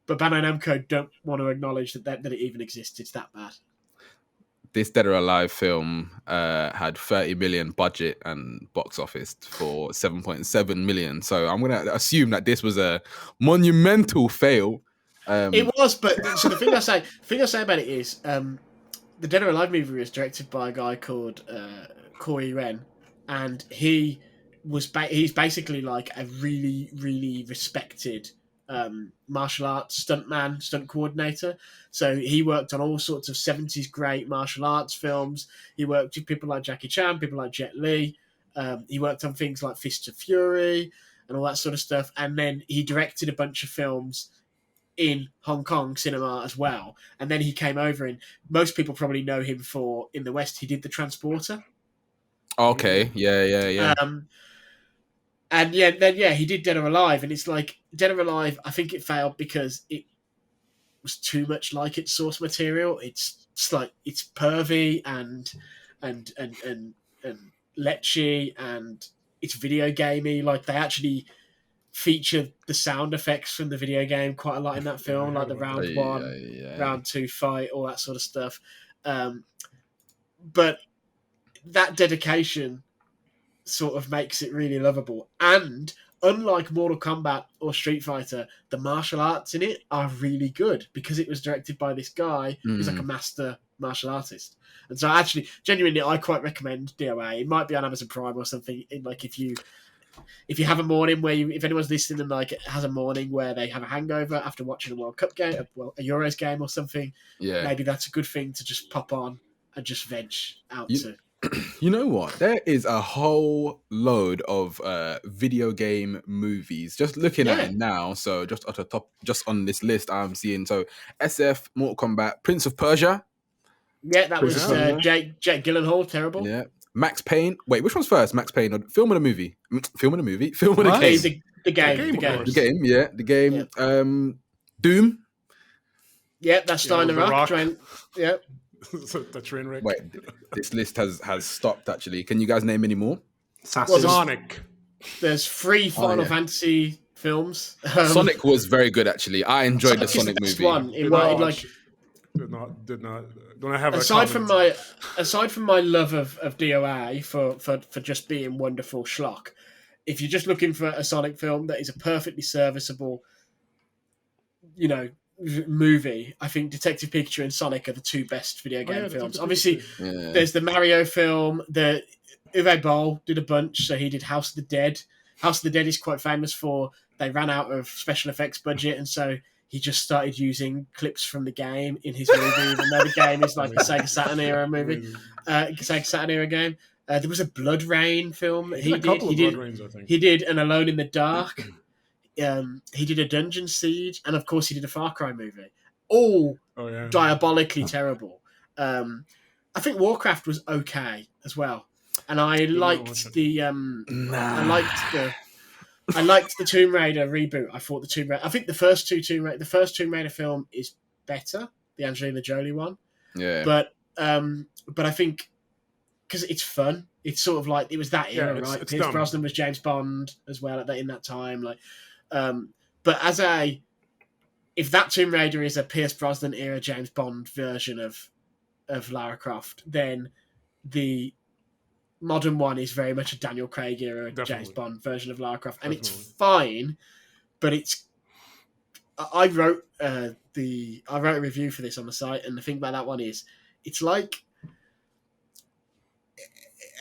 but Bandai Namco don't want to acknowledge that it even exists. It's that bad. This Dead or Alive film had 30 million budget and box office for 7.7 million. So I'm going to assume that this was a monumental fail. It was, but so the thing I say about it is the Dead or Alive movie was directed by a guy called Corey Ren, and he's basically like a really, really respected martial arts stunt coordinator. So he worked on all sorts of 70s great martial arts films. He worked with people like Jackie Chan, people like Jet Li. He worked on things like Fists of Fury and all that sort of stuff. And then he directed a bunch of films in Hong Kong cinema as well. And then he came over, and most people probably know him for, in the West, he did The Transporter. Okay, yeah. And he did Dead or Alive, and it's like Dead or Alive. I think it failed because it was too much like its source material. It's pervy and lechy, and it's video gamey. Like they actually feature the sound effects from the video game quite a lot in that film, like the round 1, round 2 fight, all that sort of stuff. But that dedication sort of makes it really lovable. And unlike Mortal Kombat or Street Fighter, the martial arts in it are really good because it was directed by this guy who's like a master martial artist. And so actually, genuinely, I quite recommend DOA. It might be on Amazon Prime or something. Like if you have a morning where if anyone's listening and like has a morning where they have a hangover after watching a World Cup game, a Euros game or something, maybe that's a good thing to just pop on and just veg out to. You know what? There is a whole load of video game movies. Just looking at it now, so just at the top, just on this list, I'm seeing SF, Mortal Kombat, Prince of Persia. Yeah, that was Jake Gyllenhaal. Terrible. Yeah, Max Payne. Wait, which one's first? Max Payne or film or the movie? Film or the movie? Film or the game? The game. Yeah, the game. Yeah. Doom. Yeah, that's starring The Rock. Yeah. The train wreck. Wait, this list has stopped. Actually, can you guys name any more? Sonic. There's 3 Final Fantasy films. Sonic was very good. Actually, I enjoyed the Sonic movie. One. Did not have. Aside from my love of DOA for just being wonderful schlock, if you're just looking for a Sonic film that is a perfectly serviceable, movie, I think Detective Pikachu and Sonic are the 2 best video game films. Obviously, there's the Mario film. The Uwe Boll did a bunch, so he did House of the Dead. House of the Dead is quite famous for they ran out of special effects budget, and so he just started using clips from the game in his movie, even though the game is like a Sega Saturn era movie, Sega Saturn era game. There was a Blood Rain film that he did. He did an Alone in the Dark. He did a Dungeon Siege, and of course he did a Far Cry movie. All diabolically terrible. I think Warcraft was okay as well, and I liked the Tomb Raider reboot. I think the first Tomb Raider film is better, the Angelina Jolie one. Yeah, but I think because it's fun, it's sort of like it was that era, right? It's Pierce Brosnan was James Bond as well in that time, like. But if that Tomb Raider is a Pierce Brosnan era James Bond version of Lara Croft, then the modern one is very much a Daniel Craig era James Bond version of Lara Croft, and it's fine. But I wrote a review for this on the site, and the thing about that one is it's like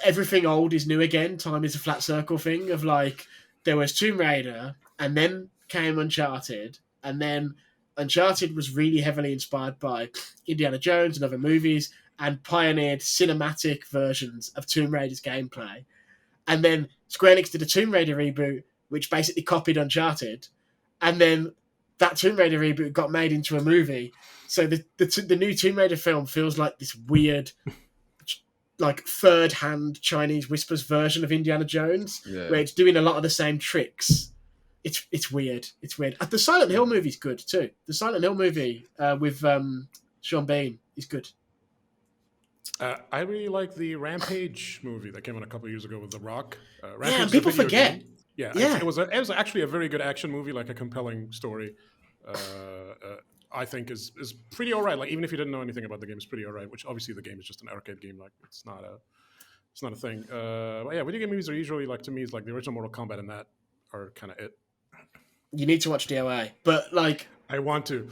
everything old is new again. Time is a flat circle thing of like there was Tomb Raider. And then came Uncharted, and then Uncharted was really heavily inspired by Indiana Jones and other movies and pioneered cinematic versions of Tomb Raider's gameplay. And then Square Enix did a Tomb Raider reboot, which basically copied Uncharted. And then that Tomb Raider reboot got made into a movie. So the new Tomb Raider film feels like this weird, like third-hand Chinese Whispers version of Indiana Jones, where it's doing a lot of the same tricks. It's weird. It's weird. The Silent Hill movie is good too. The Silent Hill movie with Sean Bean is good. I really like the Rampage movie that came out a couple of years ago with The Rock. Rampage people forget. Game. Yeah. It was actually a very good action movie, like a compelling story. I think is pretty alright. Like even if you didn't know anything about the game, it's pretty alright. Which obviously the game is just an arcade game. Like it's not a thing. But yeah, video game movies are usually like to me is like the original Mortal Kombat and that are kind of it. You need to watch DOA, but like I want to,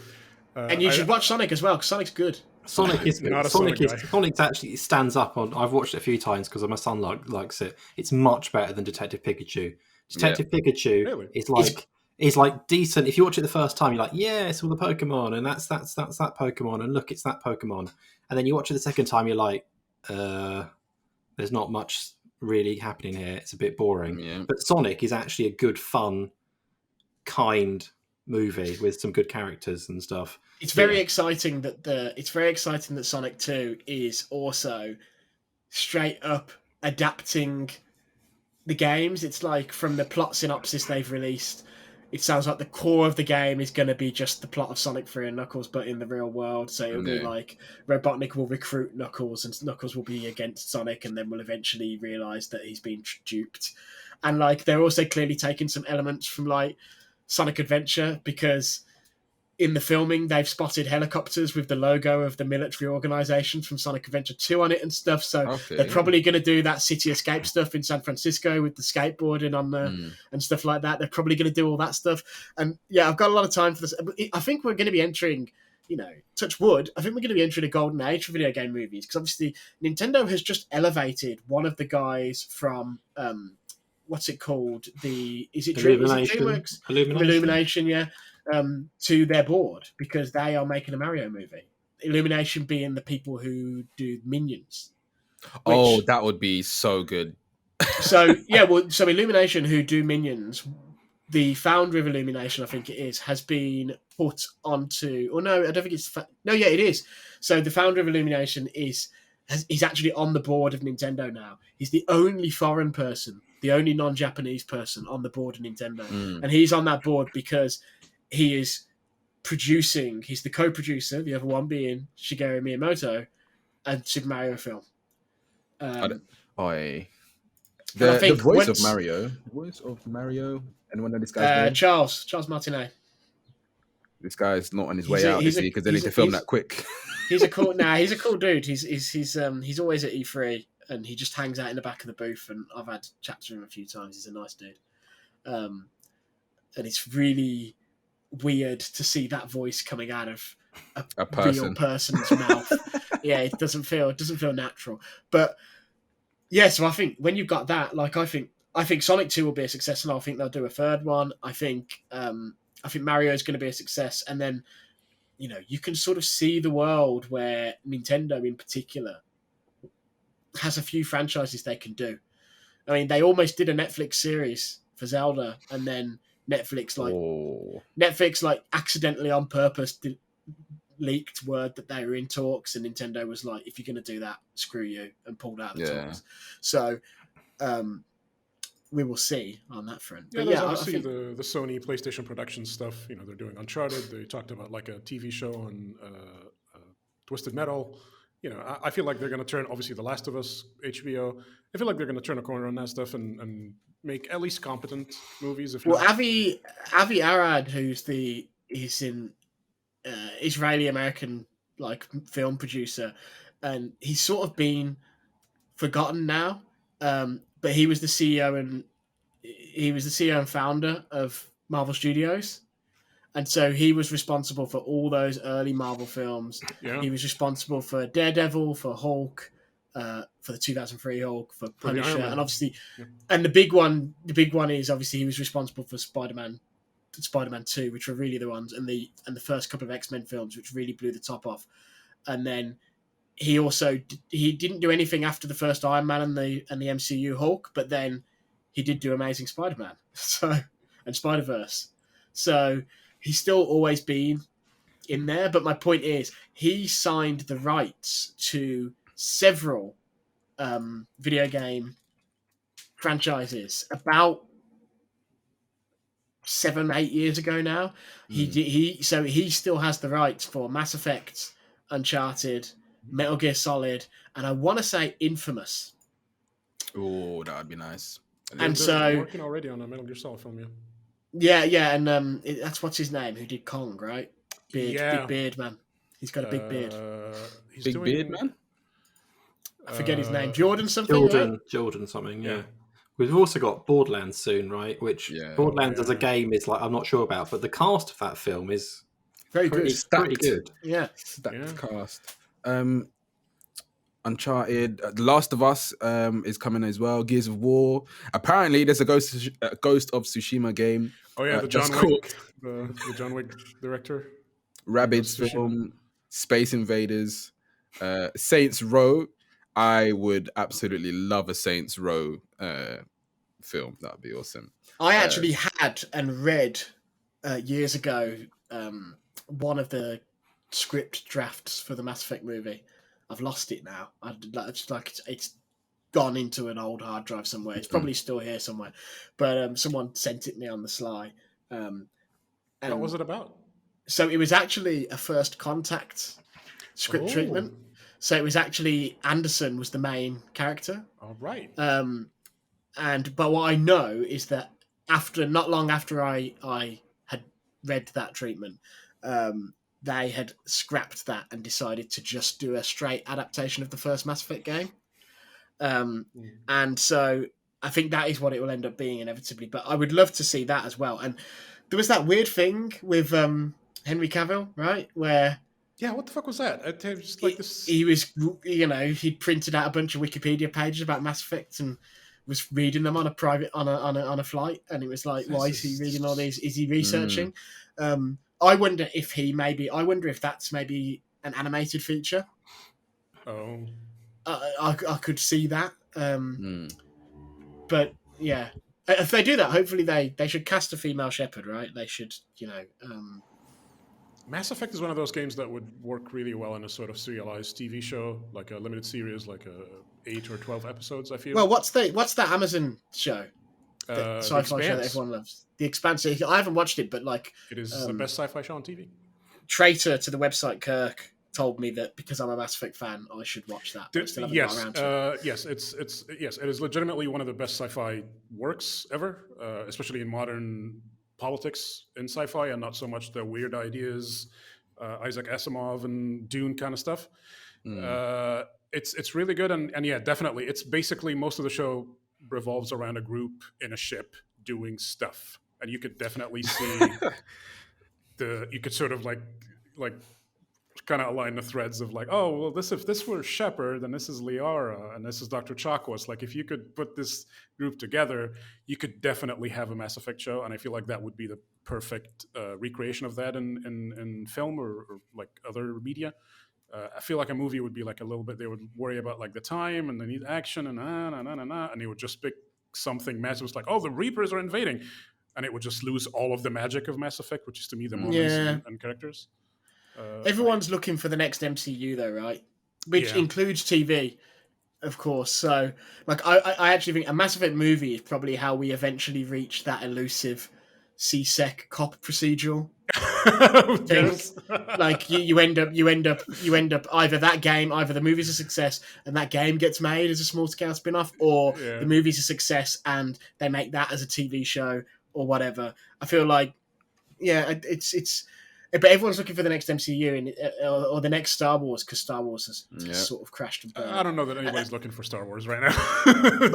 and you should watch Sonic as well because Sonic's good. Sonic is good. Sonic actually stands up on. I've watched it a few times because my son likes it. It's much better than Detective Pikachu. Detective Pikachu is like decent. If you watch it the first time, you're like, yeah, it's all the Pokemon, and that's that Pokemon, and look, it's that Pokemon. And then you watch it the second time, you're like, there's not much really happening here. It's a bit boring. Yeah. But Sonic is actually a good, fun, kind movie with some good characters and stuff. It's very exciting that Sonic 2 is also straight up adapting the games. It's like from the plot synopsis they've released, it sounds like the core of the game is going to be just the plot of Sonic 3 and Knuckles, but in the real world. So it'll be like Robotnik will recruit Knuckles and Knuckles will be against Sonic and then will eventually realise that he's been duped. And like they're also clearly taking some elements from like Sonic Adventure because in the filming they've spotted helicopters with the logo of the military organisation from Sonic Adventure 2 on it and stuff. So they're probably going to do that city escape stuff in San Francisco with the skateboarding on the and stuff like that. They're probably going to do all that stuff. And yeah, I've got a lot of time for this. I think we're going to be entering, touch wood, I think we're going to be entering a golden age for video game movies because obviously Nintendo has just elevated one of the guys from what's it called? Is it DreamWorks? Illumination, yeah. To their board because they are making a Mario movie. Illumination being the people who do Minions. Oh, that would be so good. So Illumination, who do Minions, the founder of Illumination, I think it is, has been put onto. Or no, I don't think it's. It is. So the founder of Illumination he's actually on the board of Nintendo now. He's the only foreign person, the only non-Japanese person on the board of Nintendo, and he's on that board because he is producing. He's the co-producer. The other one being Shigeru Miyamoto, and Super Mario film. The voice of Mario. Anyone know this guy's name? Charles Martinet. This guy's not on his way out, is he? Because they need to film that quick. He's a cool dude. He's always at E3 and he just hangs out in the back of the booth. And I've had chats with him a few times. He's a nice dude, and it's really weird to see that voice coming out of a real person's mouth. Yeah, it doesn't feel natural. But yeah, so I think when you've got that, like I think Sonic 2 will be a success, and I think they'll do a third one. I think Mario is going to be a success, and then you can sort of see the world where Nintendo, in particular, has a few franchises they can do. I mean, they almost did a Netflix series for Zelda, and then Netflix accidentally on purpose leaked word that they were in talks, and Nintendo was like, "If you're going to do that, screw you," and pulled out the talks. So. We will see on that front. Yeah, there's obviously the Sony PlayStation production stuff. They're doing Uncharted. They talked about like a TV show on Twisted Metal. I feel like they're going to turn, obviously, The Last of Us, HBO. I feel like they're going to turn a corner on that stuff and make at least competent movies. Avi Arad, he's an Israeli American like film producer, and he's sort of been forgotten now. But he was the CEO and founder of Marvel Studios, and so he was responsible for all those early Marvel films. Yeah. He was responsible for Daredevil, for Hulk, for the 2003 Hulk, for Punisher, and obviously, and the big one is obviously he was responsible for Spider-Man 2, which were really the ones, and the first couple of X-Men films, which really blew the top off, and then. He didn't do anything after the first Iron Man and the MCU Hulk, but then he did do Amazing Spider-Man and Spider-Verse. So he's still always been in there. But my point is, he signed the rights to several video game franchises about 7-8 years ago now. He still has the rights for Mass Effect, Uncharted, Metal Gear Solid, and I want to say Infamous. Oh, that would be nice. And so working already on a Metal Gear Solid film, yeah, and that's what's his name? Who did Kong, right? Big beard man. He's got a big beard. Beard man. I forget his name. Jordan something. Jordan something. Yeah. We've also got Borderlands soon, right? Which Borderlands as a game is like I'm not sure about, but the cast of that film is very good. Pretty good. Yeah, stacked cast. Uncharted, The Last of Us is coming as well. Gears of War. Apparently, there's a Ghost of Tsushima game. Oh yeah, the John Wick, the John Wick director. Rabbids film, Space Invaders, Saints Row. I would absolutely love a Saints Row film. That would be awesome. I actually had and read years ago one of the script drafts for the Mass Effect movie. I've lost it now. It's gone into an old hard drive somewhere. It's probably still here somewhere, but someone sent it me on the sly. What was it about? So it was actually a First Contact script treatment. So it was actually Anderson was the main character. All right. But what I know is that not long after I had read that treatment, they had scrapped that and decided to just do a straight adaptation of the first Mass Effect game. And so I think that is what it will end up being inevitably. But I would love to see that as well. And there was that weird thing with Henry Cavill, right? Where what the fuck was that? Just like this. He was, he'd printed out a bunch of Wikipedia pages about Mass Effect and was reading them on a flight. And it was like, why is he reading all these? Is he researching? I wonder if that's maybe an animated feature. Oh. I could see that. But yeah, if they do that, hopefully they should cast a female shepherd, right? They should, Mass Effect is one of those games that would work really well in a sort of serialized TV show, like a limited series, like 8 or 12 episodes. I feel. Well, what's that Amazon show? The sci-fi show that everyone loves. The Expanse. I haven't watched it, but like it is the best sci-fi show on TV. Traitor to the website Kirk told me that because I'm a Mass Effect fan, I should watch that. But I still haven't got around to it. Yes, it is legitimately one of the best sci-fi works ever, especially in modern politics in sci-fi, and not so much the weird ideas, Isaac Asimov and Dune kind of stuff. It's really good, and yeah, definitely, it's basically most of the show revolves around a group in a ship doing stuff, and you could definitely see you could sort of like kind of align the threads of like, oh well, if this were Shepard, then this is Liara and this is Dr. Chakwas. Like if you could put this group together, you could definitely have a Mass Effect show, and I feel like that would be the perfect recreation of that in film or like other media. I feel like a movie would be like a little bit, they would worry about like the time and they need action and and they would just pick something massive. It's like, oh, the Reapers are invading, and it would just lose all of the magic of Mass Effect, which is to me the moments and characters. Everyone's looking for the next MCU though, right? Which includes TV, of course. So like I actually think a Mass Effect movie is probably how we eventually reach that elusive CSEC cop procedural thing. Like you end up either that game, either the movie's a success and that game gets made as a small scale spin-off, or the movie's a success and they make that as a TV show or whatever. I feel like it's but everyone's looking for the next MCU or the next Star Wars, because Star Wars has sort of crashed and burned. I don't know that anybody's looking for Star Wars right now.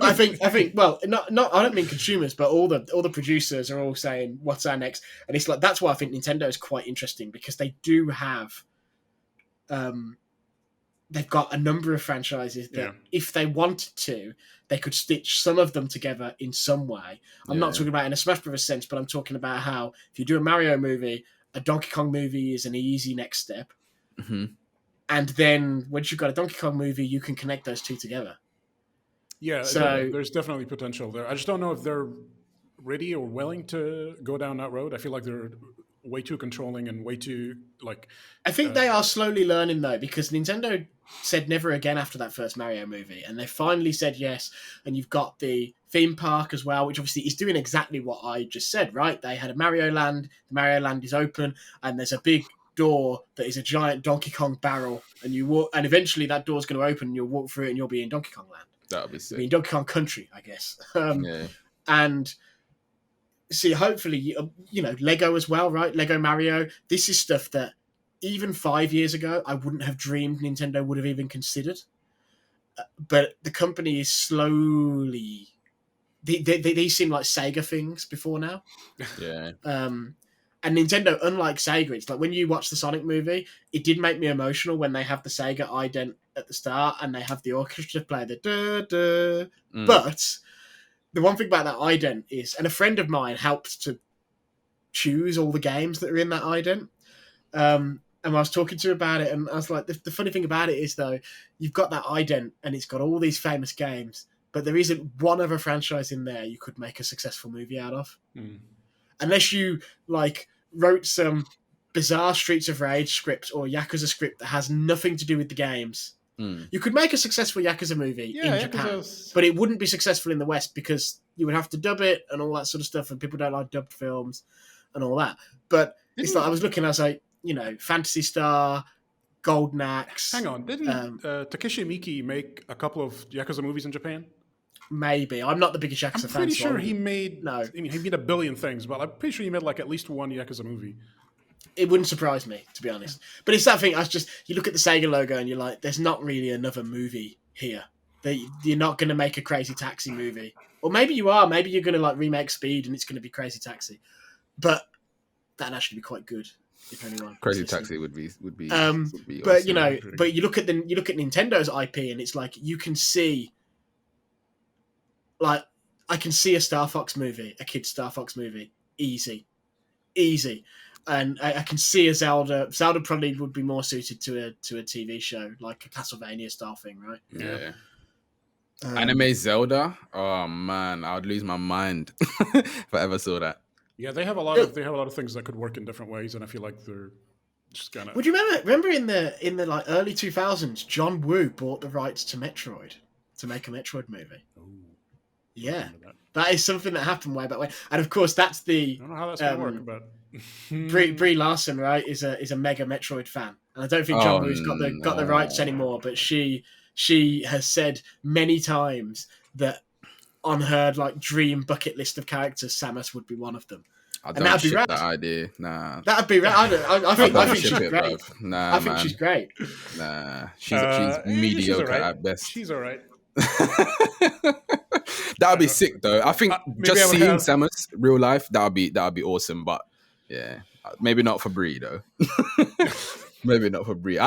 I think. Well, not. I don't mean consumers, but all the producers are all saying, "What's our next?" And it's like that's why I think Nintendo is quite interesting, because they do have, they've got a number of franchises that, if they wanted to, they could stitch some of them together in some way. I'm not talking about in a Smash Brothers sense, but I'm talking about how if you do a Mario movie, a Donkey Kong movie is an easy next step. Mm-hmm. And then once you've got a Donkey Kong movie, you can connect those two together. Yeah, so there's definitely potential there. I just don't know if they're ready or willing to go down that road. I feel like they're way too controlling and way too like... I think they are slowly learning though, because Nintendo said never again after that first Mario movie, and they finally said yes. And you've got the theme park as well, which obviously is doing exactly what I just said, right? They had a Mario Land, the Mario Land is open, and there's a big door that is a giant Donkey Kong barrel, and you walk, and eventually that door's going to open and you'll walk through it and you'll be in Donkey Kong Land. That'll be sick. I mean, Donkey Kong Country, I guess. And see, hopefully, Lego as well, right? Lego Mario. This is stuff that even 5 years ago, I wouldn't have dreamed Nintendo would have even considered. But the company is slowly... These seem like Sega things before now. Yeah. And Nintendo, unlike Sega, it's like when you watch the Sonic movie, it did make me emotional when they have the Sega ident at the start and they have the orchestra play the da-da. But the one thing about that ident is, and a friend of mine helped to choose all the games that are in that ident. And I was talking to her about it, and I was like, the funny thing about it is, though, you've got that ident and it's got all these famous games, but there isn't one other franchise in there you could make a successful movie out of. Unless you, like, wrote some bizarre Streets of Rage script or Yakuza script that has nothing to do with the games. You could make a successful Yakuza movie in Japan, but it wouldn't be successful in the West because you would have to dub it and all that sort of stuff, and people don't like dubbed films and all that. But it's like, I was looking, I was like, Phantasy Star, Golden Axe. Hang on, didn't Takeshi Miike make a couple of Yakuza movies in Japan? Maybe. I'm not the biggest Yakuza fan. I'm pretty sure he made... No. I mean, he made a billion things, but I'm pretty sure he made like at least one Yakuza movie. It wouldn't surprise me, to be honest. But it's that thing, you look at the Sega logo and you're like, there's not really another movie here. You're not going to make a Crazy Taxi movie. Or maybe you are. Maybe you're going to like remake Speed and it's going to be Crazy Taxi. But that'd actually be quite good. If anyone Crazy Taxi would be but awesome. But you look at Nintendo's IP and it's like you can see, like, I can see a Star Fox movie, a kid's Star Fox movie, easy. and I can see a Zelda. Zelda probably would be more suited to a TV show, like a Castlevania style thing, right? Yeah. Anime Zelda. Oh man, I would lose my mind if I ever saw that. Yeah, they have a lot of things that could work in different ways, and I feel like they're just kind of. Would you remember in the like early 2000s, John Woo bought the rights to Metroid to make a Metroid movie? Ooh, yeah, that is something that happened way back when, and of course that's the. I don't know how that's gonna work, but Brie Larson, right, is a mega Metroid fan, and I don't think John Woo's got the rights anymore. But she has said many times that on her like dream bucket list of characters, Samus would be one of them. I don't ship that idea. Nah, that'd be rad. I think she's great. Nah, I think she's great. Nah, she's mediocre at best. She's all right. That would be sick though. I think just seeing Samus real life, that would be awesome. But yeah, maybe not for Brie though. Maybe not for Brie.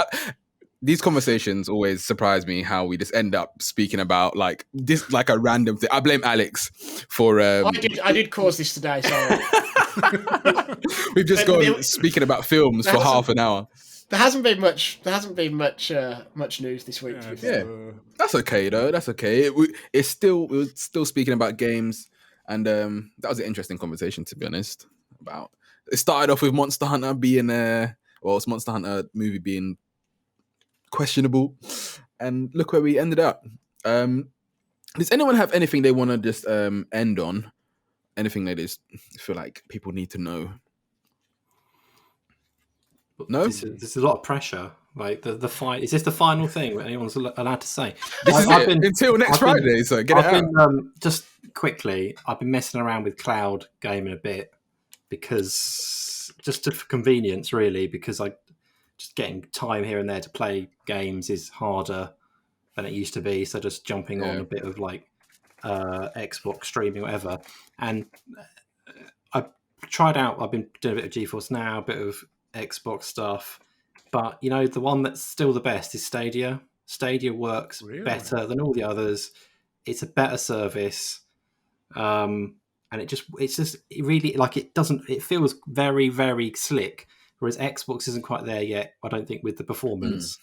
These conversations always surprise me how we just end up speaking about like this, like a random thing. I blame Alex for. I did cause this today. Sorry. We've just gone speaking about films for half an hour. There hasn't been much news this week. Yeah, that's okay though. That's okay. We were still speaking about games, and that was an interesting conversation to be honest. It started off with Monster Hunter being it's Monster Hunter movie being questionable, and look where we ended up. Does anyone have anything they want to just end on? Anything they just feel like people need to know? No, there's a lot of pressure. Like the fight. Is this the final thing that anyone's allowed to say? Until next Friday. So get it out. Just quickly, I've been messing around with cloud gaming a bit because just for convenience, really. Because just getting time here and there to play games is harder than it used to be. So just jumping on a bit of like Xbox streaming, whatever. And I tried out. I've been doing a bit of GeForce Now, a bit of Xbox stuff, but the one that's still the best is Stadia. Stadia works better than all the others. It's a better service, and it feels very, very slick. Whereas Xbox isn't quite there yet, I don't think, with the performance.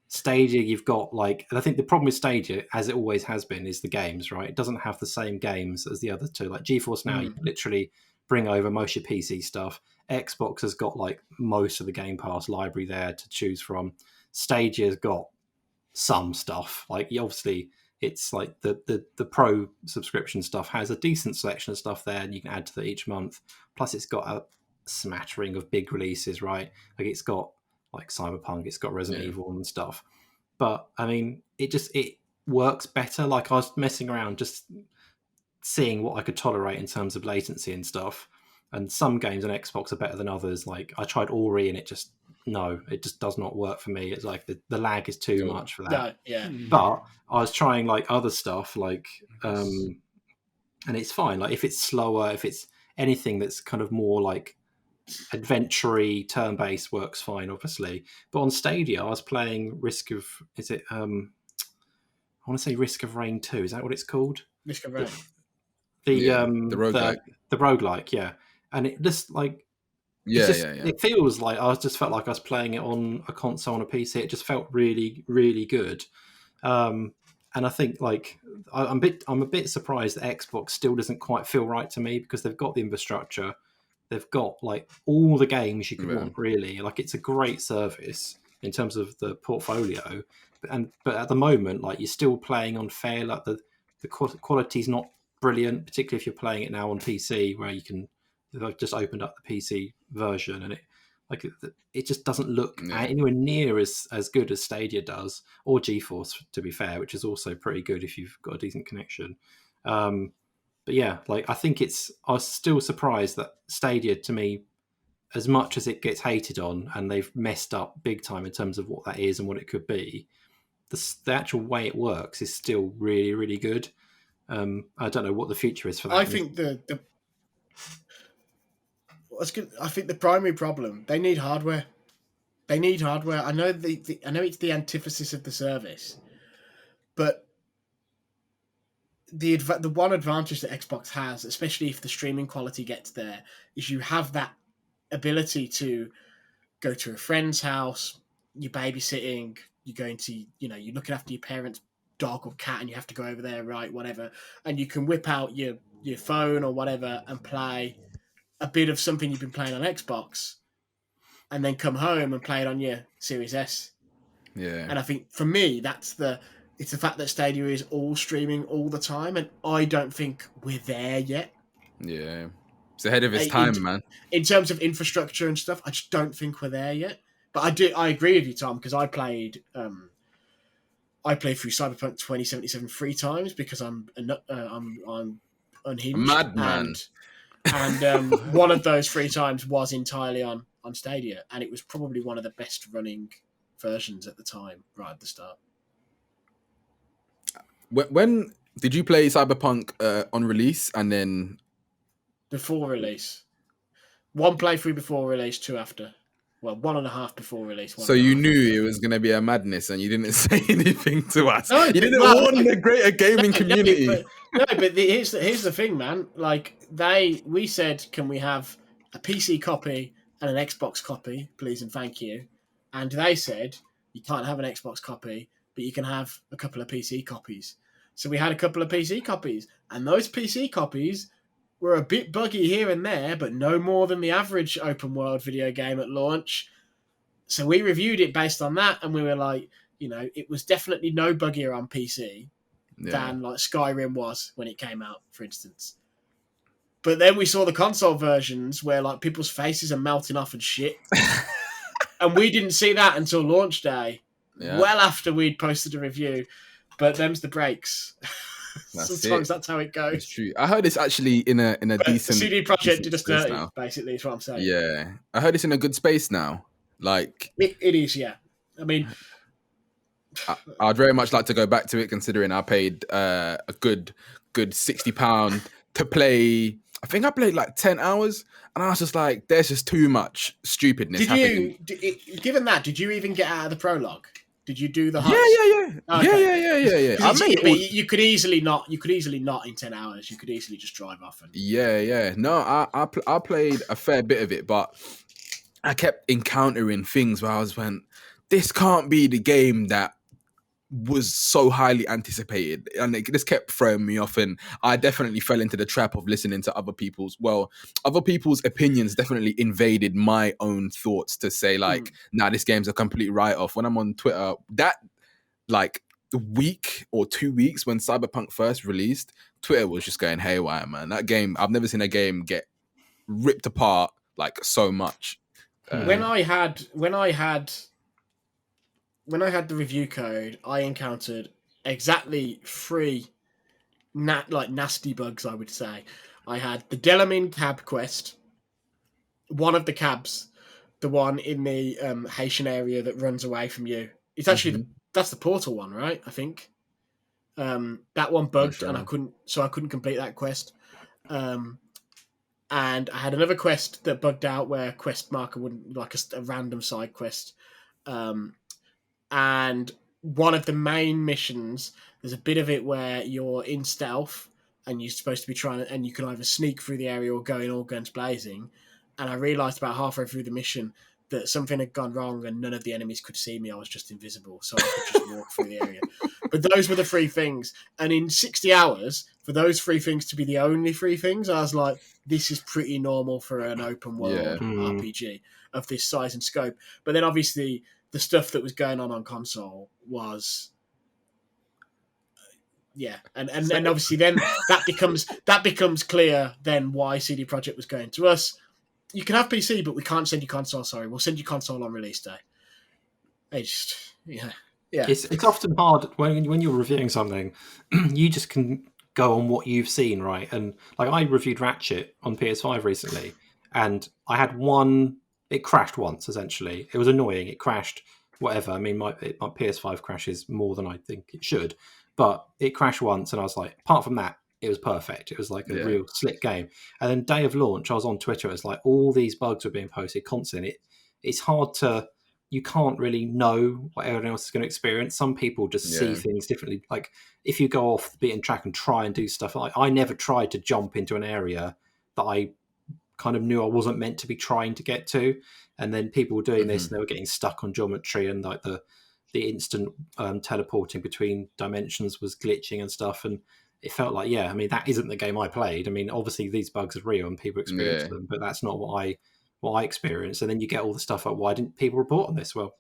Stadia, you've got and I think the problem with Stadia, as it always has been, is the games. Right, it doesn't have the same games as the other two. Like GeForce Now, you literally bring over most of your PC stuff. Xbox has got most of the Game Pass library there to choose from. Stadia's got some stuff. Obviously, it's like the Pro subscription stuff has a decent selection of stuff there, and you can add to that each month. Plus, it's got a smattering of big releases, right? It's got Cyberpunk, it's got Resident Evil and stuff. But I mean, it works better. I was messing around just seeing what I could tolerate in terms of latency and stuff. And some games on Xbox are better than others. I tried Ori and it just does not work for me. It's the lag is too much for that. No, yeah. But I was trying other stuff and it's fine. If it's slower, if it's anything that's kind of more adventure-y, turn-based works fine, obviously. But on Stadia, I was playing Risk of Risk of Rain 2. Is that what it's called? Risk of Rain. The roguelike. The roguelike, yeah. And it just it feels felt like I was playing it on a console on a PC. It just felt really, really good. And I think I'm a bit surprised that Xbox still doesn't quite feel right to me, because they've got the infrastructure, they've got all the games you could want, really. It's a great service in terms of the portfolio, but at the moment, you're still playing on fair. The quality's not brilliant, particularly if you're playing it now on PC, where you can. I've just opened up the PC version, and it just doesn't look anywhere near as good as Stadia does, or GeForce, to be fair, which is also pretty good if you've got a decent connection. But yeah, I think I was still surprised that Stadia, to me, as much as it gets hated on, and they've messed up big time in terms of what that is and what it could be, the actual way it works is still really, really good. I don't know what the future is for that. I think I think the primary problem, they need hardware. I know I know it's the antithesis of the service, but the one advantage that Xbox has, especially if the streaming quality gets there, is you have that ability to go to a friend's house, you're babysitting, you're going to, you're looking after your parents' dog or cat, and you have to go over there, right, whatever, and you can whip out your phone or whatever and play a bit of something you've been playing on Xbox, and then come home and play it on your Series S. Yeah. And I think for me, it's the fact that Stadia is all streaming all the time, and I don't think we're there yet. Yeah. It's ahead of its time, man. In terms of infrastructure and stuff, I just don't think we're there yet. But I agree with you, Tom, because I played through Cyberpunk 2077 3 times because I'm unhinged. Madman. And one of those 3 times was entirely on Stadia, and it was probably one of the best running versions at the time, right at the start. When did you play Cyberpunk on release and then before release? 1 playthrough before release, 2 after. Well, 1.5 before release. So you knew it was going to be a madness, and you didn't say anything to us. No, you didn't warn the greater gaming community. But here's the thing, man. Like we said, can we have a PC copy and an Xbox copy, please and thank you? And they said you can't have an Xbox copy, but you can have a couple of PC copies. So we had a couple of PC copies, and those PC copies were a bit buggy here and there, but no more than the average open world video game at launch. So we reviewed it based on that, and we were like, it was definitely no buggier on PC than like Skyrim was when it came out, for instance. But then we saw the console versions where like people's faces are melting off and shit. And we didn't see that until launch day, well after we'd posted a review. But them's the breaks. Sometimes that's how it goes. It's true. I heard it's actually in a decent. CD Projekt did us dirty, basically, is what I'm saying. Yeah, I heard it's in a good space now. Like it is, yeah. I mean, I'd very much like to go back to it, considering I paid a good £60 to play. I think I played like 10 hours, and I was just like, "There's just too much stupidness happening." Given that, did you even get out of the prologue? Did you do the heist? Yeah. Okay. Yeah. I mean, you could easily not in 10 hours. You could easily just drive off. Yeah. No, I played a fair bit of it, but I kept encountering things where I went, this can't be the game that was so highly anticipated, and it just kept throwing me off, and I definitely fell into the trap of listening to other people's opinions. Definitely invaded my own thoughts to say like, nah, this game's a complete write-off. When I'm on Twitter, that like the week or 2 weeks when Cyberpunk first released, Twitter was just going haywire, man. That game, I've never seen a game get ripped apart like so much. When I had the review code, I encountered exactly 3 nasty bugs, I would say. I had the Delamin cab quest, one of the cabs, the one in the Haitian area that runs away from you. It's actually that's the portal one, right? I think that one bugged, sure. And I couldn't complete that quest. And I had another quest that bugged out where quest marker wouldn't, like a random side quest. And one of the main missions, there's a bit of it where you're in stealth and you're supposed to be and you can either sneak through the area or go in all guns blazing. And I realised about halfway through the mission that something had gone wrong and none of the enemies could see me. I was just invisible, so I could just walk through the area. But those were the 3 things. And in 60 hours, for those 3 things to be the only 3 things, I was like, this is pretty normal for an open world RPG of this size and scope. But then obviously the stuff that was going on console was, and obviously then that becomes clear then why CD Projekt was going to us. You can have PC, but we can't send you console. Sorry, we'll send you console on release day. It's often hard when you're reviewing something. You just can go on what you've seen, right? And like I reviewed Ratchet on PS5 recently, and I had it crashed once, essentially. It was annoying. It crashed, whatever. I mean, my PS5 crashes more than I think it should, but it crashed once, and I was like, apart from that, it was perfect. It was like a real slick game. And then day of launch, I was on Twitter. It was like all these bugs were being posted constantly. It's hard you can't really know what everyone else is going to experience. Some people just see things differently. Like if you go off the beaten track and try and do stuff, I never tried to jump into an area that I kind of knew I wasn't meant to be trying to get to. And then people were doing this and they were getting stuck on geometry, and like the instant teleporting between dimensions was glitching and stuff. And it felt like, I mean, that isn't the game I played. I mean, obviously these bugs are real and people experience them, but that's not what I experienced. And then you get all the stuff like, why didn't people report on this? Well,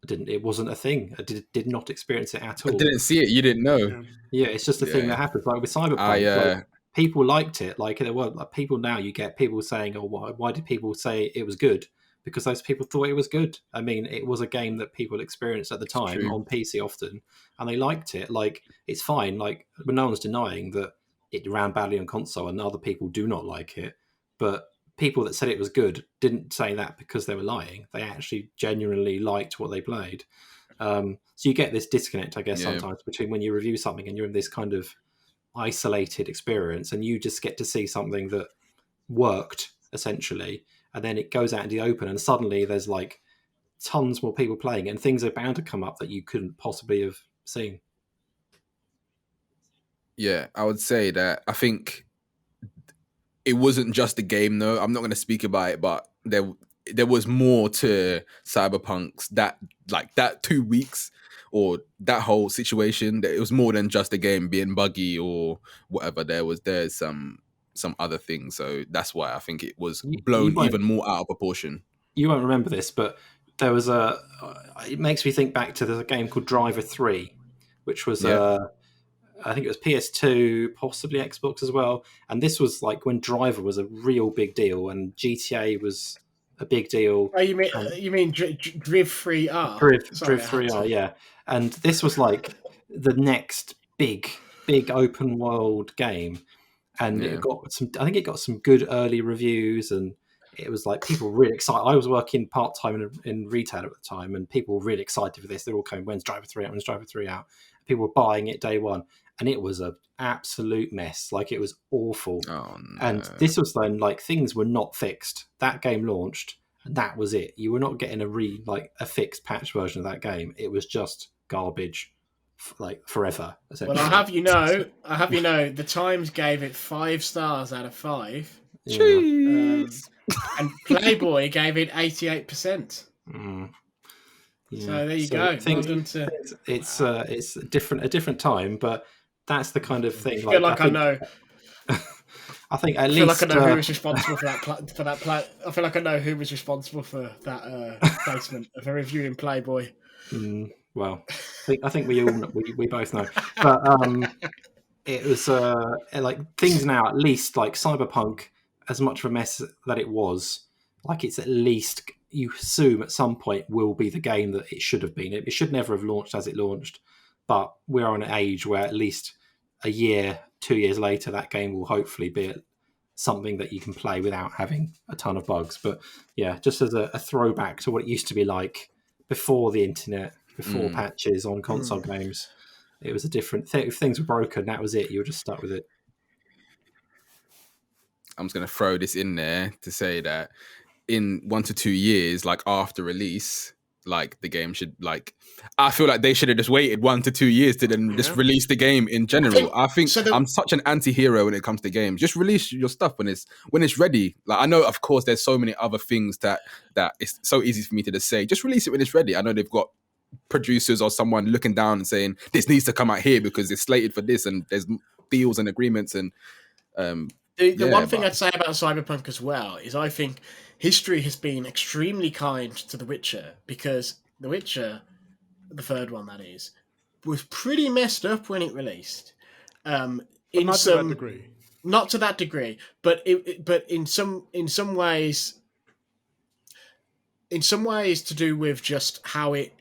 it wasn't a thing. I did not experience it at all. I didn't see it. You didn't know. Yeah, it's just a thing that happens. Like with Cyberpunk, people liked it. Like there were people now. You get people saying, "Oh, why did people say it was good?" Because those people thought it was good. I mean, it was a game that people experienced at the time on PC often, and they liked it. Like it's fine. Like, but no one's denying that it ran badly on console, and other people do not like it. But people that said it was good didn't say that because they were lying. They actually genuinely liked what they played. So you get this disconnect, I guess, sometimes between when you review something and you're in this kind of isolated experience and you just get to see something that worked, essentially, and then it goes out into the open and suddenly there's like tons more people playing and things are bound to come up that you couldn't possibly have seen. Yeah, I would say that I think it wasn't just a game, though. I'm not going to speak about it, but there was more to Cyberpunk's that 2 weeks or that whole situation. That it was more than just a game being buggy or whatever. There's some other things. So that's why I think it was blown even more out of proportion. You won't remember this, but there was it makes me think back to the game called Driver 3, which was I think it was PS2, possibly Xbox as well. And this was like when Driver was a real big deal and GTA was a big deal. Oh, you mean Driv 3R? Driv 3R, yeah. And this was like the next big open world game. And it got some good early reviews, and it was like people were really excited. I was working part-time in retail at the time, and people were really excited for this. They're all coming, when's Driver 3 out? When's Driver 3 out? People were buying it day one. And it was an absolute mess. Like, it was awful. Oh, no. And this was then, like, things were not fixed. That game launched, and that was it. You were not getting a fixed patch version of that game. It was just garbage, like, forever, essentially. Well, I have you know, the Times gave it 5 stars out of 5. Jeez. And Playboy gave it 88%. Yeah. So there you go. It's a different time, but that's the kind of thing. I feel like I know. I think at least I feel like I know who was responsible for that. I feel like I know who was responsible for that placement of a review in Playboy. Well, I think we both know, but it was like things now. At least like Cyberpunk, as much of a mess that it was, like it's at least, you assume at some point will be the game that it should have been. It should never have launched as it launched, but we're on an age where at least a year, 2 years later, that game will hopefully be something that you can play without having a ton of bugs. But yeah, just as a throwback to what it used to be like before the internet, before patches on console games, it was a different thing. If things were broken, that was it. You were just stuck with it. I'm just going to throw this in there to say that in 1 to 2 years, like after release, like the game should, like, I feel like they should have just waited 1 to 2 years to then just release the game in general. I think I'm such an anti-hero when it comes to games. Just release your stuff when it's ready. Like, I know, of course, there's so many other things that it's so easy for me to just say, just release it when it's ready. I know they've got producers or someone looking down and saying this needs to come out here because it's slated for this and there's deals and agreements and the one thing I'd say about Cyberpunk as well is I think history has been extremely kind to The Witcher, because The Witcher, the third one that is, was pretty messed up when it released. Not to that degree, but in some ways to do with just how it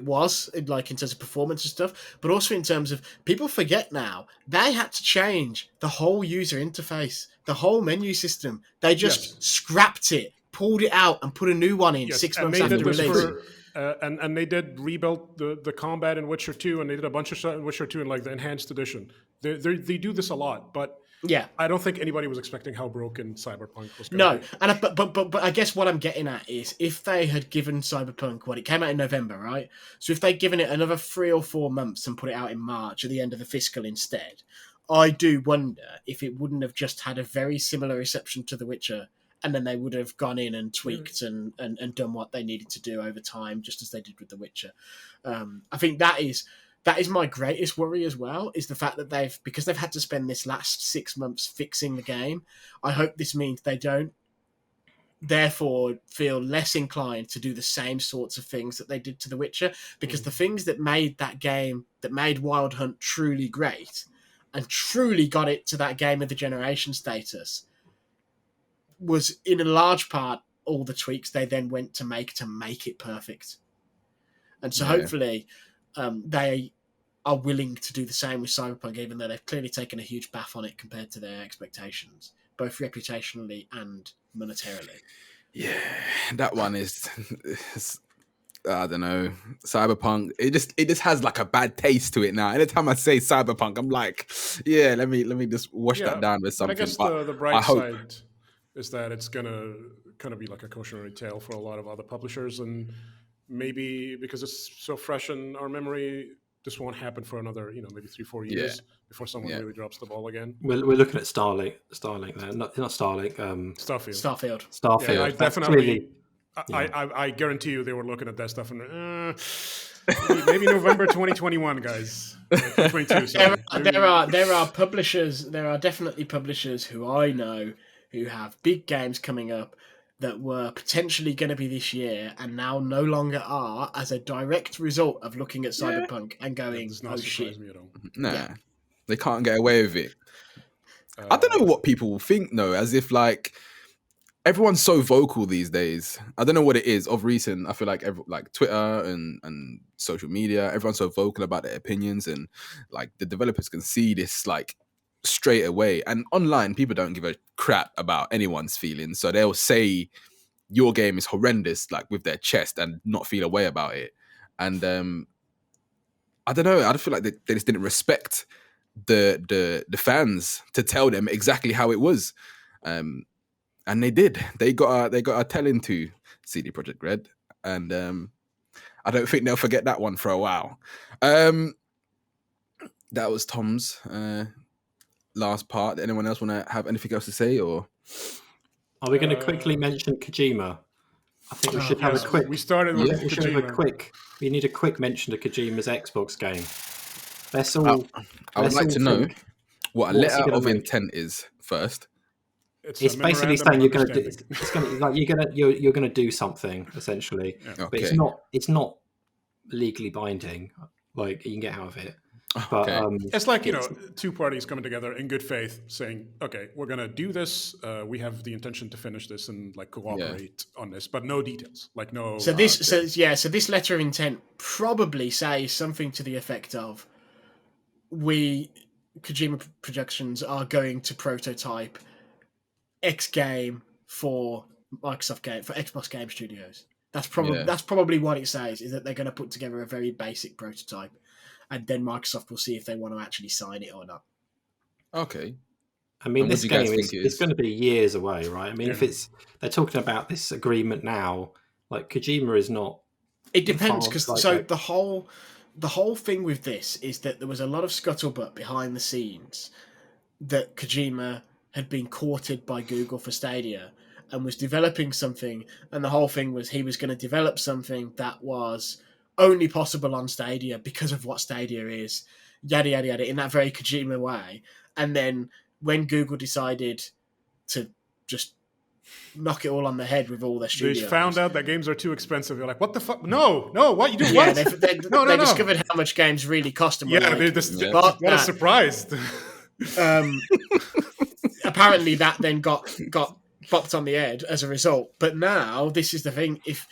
was, like in terms of performance and stuff, but also in terms of, people forget now, they had to change the whole user interface, the whole menu system. They just scrapped it, pulled it out, and put a new one in 6 months after release. And they did rebuild the combat in Witcher 2, and they did a bunch of stuff in Witcher 2 in like the enhanced edition. They do this a lot, but yeah, I don't think anybody was expecting how broken Cyberpunk was. No, and but I guess what I'm getting at is, if they had given Cyberpunk, it came out in November, right? So if they'd given it another 3 or 4 months and put it out in March at the end of the fiscal instead, I do wonder if it wouldn't have just had a very similar reception to The Witcher, and then they would have gone in and tweaked and done what they needed to do over time, just as they did with The Witcher. I think that is my greatest worry as well, is the fact that because they've had to spend this last 6 months fixing the game, I hope this means they don't therefore feel less inclined to do the same sorts of things that they did to The Witcher, because the things that made that game, that made Wild Hunt truly great and truly got it to that game of the generation status, was in a large part all the tweaks they then went to make it perfect. And so hopefully they are willing to do the same with Cyberpunk, even though they've clearly taken a huge bath on it compared to their expectations, both reputationally and monetarily. Yeah, that one is I don't know. Cyberpunk, it just has like a bad taste to it now. Anytime I say Cyberpunk, I'm like, yeah, let me just wash that down with something. But I guess the bright side is that it's gonna kind of be like a cautionary tale for a lot of other publishers, and maybe because it's so fresh in our memory, this won't happen for another, maybe 3-4 years before someone really drops the ball again. We're looking at Starlink there, not Starlink. Starfield. Yeah, I definitely. I guarantee you they were looking at that stuff and maybe November 2021, guys. 2022. There are publishers. There are definitely publishers who I know who have big games coming up that were potentially going to be this year and now no longer are, as a direct result of looking at Cyberpunk and going, "Oh shit!" Me at all. Nah, they can't get away with it. I don't know what people think though, as if like everyone's so vocal these days. I don't know what it is. Of recent, I feel like Twitter and social media, everyone's so vocal about their opinions, and like the developers can see this like straight away. And online, people don't give a crap about anyone's feelings, so they'll say your game is horrendous, like with their chest, and not feel a way about it. And I don't know. I feel like they just didn't respect the fans to tell them exactly how it was. And they did. They got a telling to CD Projekt Red, and I don't think they'll forget that one for a while. That was Tom's last part. Anyone else want to have anything else to say, or are we going to quickly mention Kojima? I think we should have a quick. We started with Kojima. We should have a quick. We need a quick mention of Kojima's Xbox game. Let's all. I would like to know what a letter of intent is first. It's basically saying you're going to do. It's going to like you're going to do something essentially, but it's not legally binding. Like you can get out of it. But it's like two parties coming together in good faith, saying, "Okay, we're going to do this. We have the intention to finish this and like cooperate on this, but no details, like no." So this letter of intent probably says something to the effect of, Kojima Productions are going to prototype X game for Xbox Game Studios. That's probably what it says, is that they're going to put together a very basic prototype, and then Microsoft will see if they want to actually sign it or not. Okay. I mean, this game is going to be years away, right? I mean, if they're talking about this agreement now, like Kojima is not. It depends, because the whole thing with this is that there was a lot of scuttlebutt behind the scenes that Kojima had been courted by Google for Stadia and was developing something, and the whole thing was he was going to develop something that was only possible on Stadia because of what Stadia is, yada, yada, yada, in that very Kojima way. And then when Google decided to just knock it all on the head with all their studios, they found out that games are too expensive. You're like, what the fuck? No, what you do? Yeah, what? They discovered how much games really cost them. Yeah, what a surprise. Apparently that then got bopped on the head as a result. But now this is the thing. If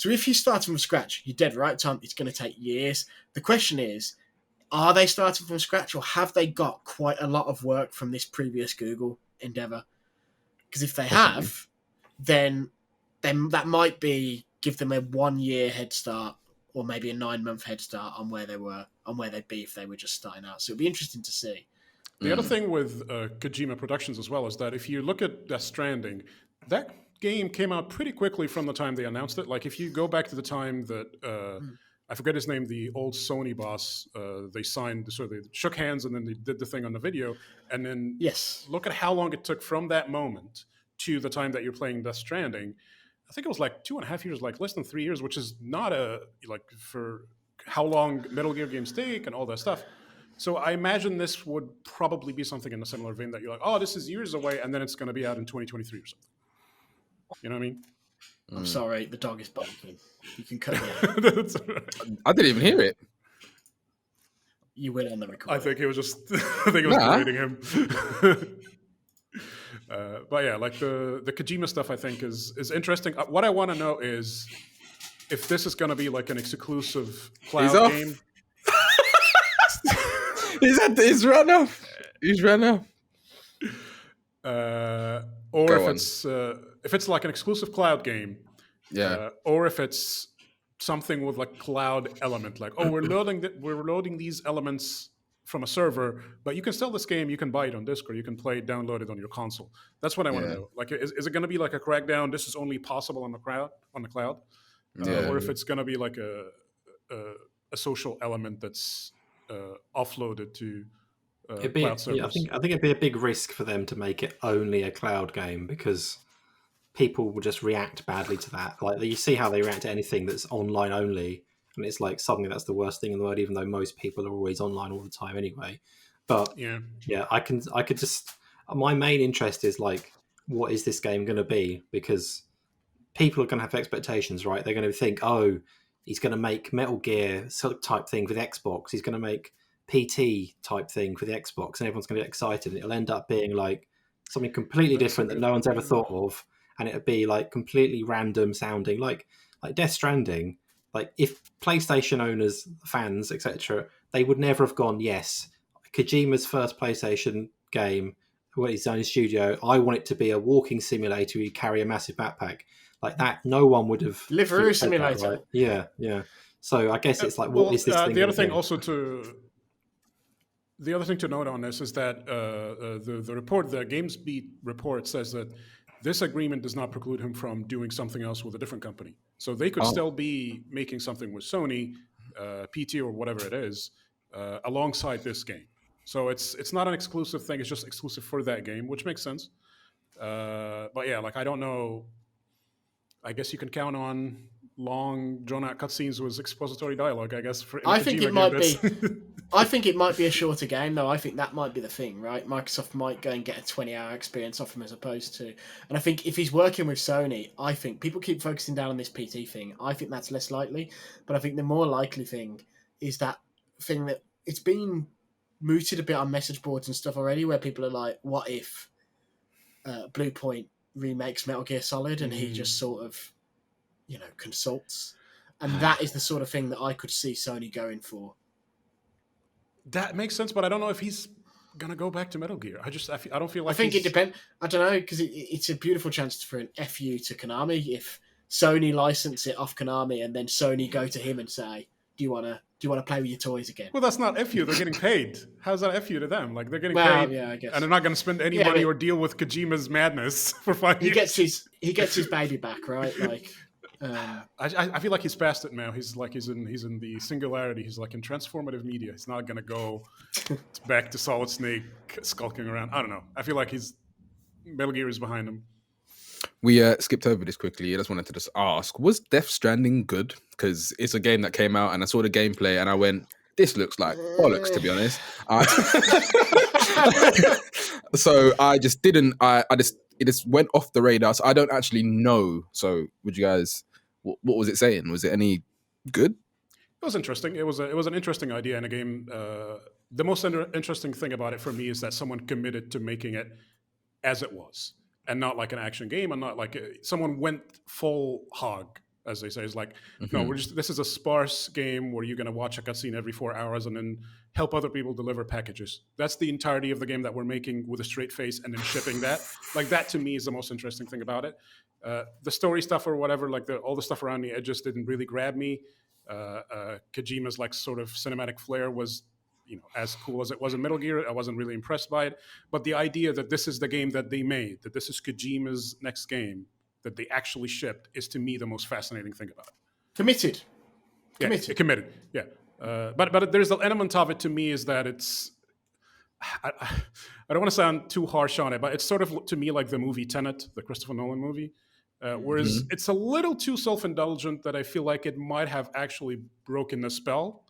you start from scratch, you're dead right, Tom. It's going to take years. The question is, are they starting from scratch, or have they got quite a lot of work from this previous Google endeavor? Because if they have, then that might give them a 1 year head start, or maybe a 9-month head start on where they'd be if they were just starting out. So it'd be interesting to see. The other thing with Kojima Productions as well is that if you look at Death Stranding, that game came out pretty quickly from the time they announced it. Like if you go back to the time that I forget his name, the old Sony boss. They signed, so they shook hands, and then they did the thing on the video. And then look at how long it took from that moment to the time that you're playing Death Stranding. I think it was like 2.5 years, like less than 3 years, which is not for how long Metal Gear games take and all that stuff. So I imagine this would probably be something in a similar vein that you're like, oh, this is years away, and then it's going to be out in 2023 or something. You know what I mean? I'm sorry, the dog is barking. You can cut it. That's all right. I didn't even hear it. You will on the recording. I think it was just, I think it was berating him. But yeah, like the Kojima stuff, I think is interesting. What I want to know is if this is going to be like an exclusive cloud game. He's run off. He's run off. Or if it's like an exclusive cloud game, or if it's something with like cloud element, like we're loading these elements from a server, but you can sell this game, you can buy it on disc, or you can download it on your console. That's what I want to know. Like, is it going to be like a Crackdown? This is only possible on the cloud, or if it's going to be like a social element that's offloaded to cloud servers. Yeah, I think it'd be a big risk for them to make it only a cloud game, because people will just react badly to that. Like, you see how they react to anything that's online only, and it's like suddenly that's the worst thing in the world, even though most people are always online all the time anyway. But I could just, my main interest is like, what is this game going to be? Because people are going to have expectations, right? They're going to think, oh, he's going to make Metal Gear type thing for the Xbox. He's going to make PT type thing for the Xbox, and everyone's going to get excited. And it'll end up being like something completely different that no one's ever thought of, and it'll be like completely random sounding, like Death Stranding. Like, if PlayStation owners, fans, etc., they would never have gone, yes, Kojima's first PlayStation game, what he's done in studio, I want it to be a walking simulator where you carry a massive backpack. Like that, no one would have. Deliveroo simulator. That, right? Yeah. So I guess it's like, what is this thing? The other thing to note on this is that the report, the GamesBeat report, says that this agreement does not preclude him from doing something else with a different company. So they could still be making something with Sony, PT or whatever it is, alongside this game. So it's not an exclusive thing. It's just exclusive for that game, which makes sense. But yeah, like, I don't know. I guess you can count on long, drawn-out cutscenes with expository dialogue, I guess. I think it might be. I think it might be a shorter game, though. I think that might be the thing, right? Microsoft might go and get a 20-hour experience off him as opposed to... And I think if he's working with Sony, I think people keep focusing down on this PT thing. I think that's less likely. But I think the more likely thing is that thing that it's been mooted a bit on message boards and stuff already, where people are like, what if Blue Point remakes Metal Gear Solid and he just sort of, consults? And that is the sort of thing that I could see Sony going for. That makes sense, but I don't know if he's gonna go back to Metal Gear. I don't feel like. I think it depends. I don't know, because it's a beautiful chance for an FU to Konami if Sony license it off Konami and then Sony go to him and say, "Do you wanna play with your toys again?" Well, that's not FU. They're getting paid. How's that FU to them? Like, they're getting paid, yeah, I guess. And they're not going to spend any money or deal with Kojima's madness for 5 years. He gets his baby back, right? Like. I feel like he's past it now. He's in the singularity. He's like in transformative media. He's not gonna go back to Solid Snake skulking around. I don't know. I feel like Metal Gear is behind him. We skipped over this quickly. I just wanted to ask: was Death Stranding good? Because it's a game that came out, and I saw the gameplay, and I went, "This looks like bollocks." To be honest, so I just didn't. It just went off the radar. So I don't actually know. So would you guys? What was it saying? Was it any good? It was interesting. It was an interesting idea in a game. The most interesting thing about it for me is that someone committed to making it as it was, and not like an action game, and not like someone went full hog, as they say. It's like, no, this is a sparse game where you're going to watch a cutscene every 4 hours and then help other people deliver packages. That's the entirety of the game that we're making with a straight face and then shipping that. Like, that to me is the most interesting thing about it. The story stuff or whatever, like all the stuff around the edges didn't really grab me. Kojima's like sort of cinematic flair was, as cool as it was in Metal Gear. I wasn't really impressed by it. But the idea that this is the game that they made, that this is Kojima's next game, that they actually shipped, is to me the most fascinating thing about it. Committed. Committed. Yeah, but there's an element of it to me is that it's. I don't want to sound too harsh on it, but it's sort of to me like the movie Tenet, the Christopher Nolan movie. Whereas it's a little too self-indulgent that I feel like it might have actually broken the spell.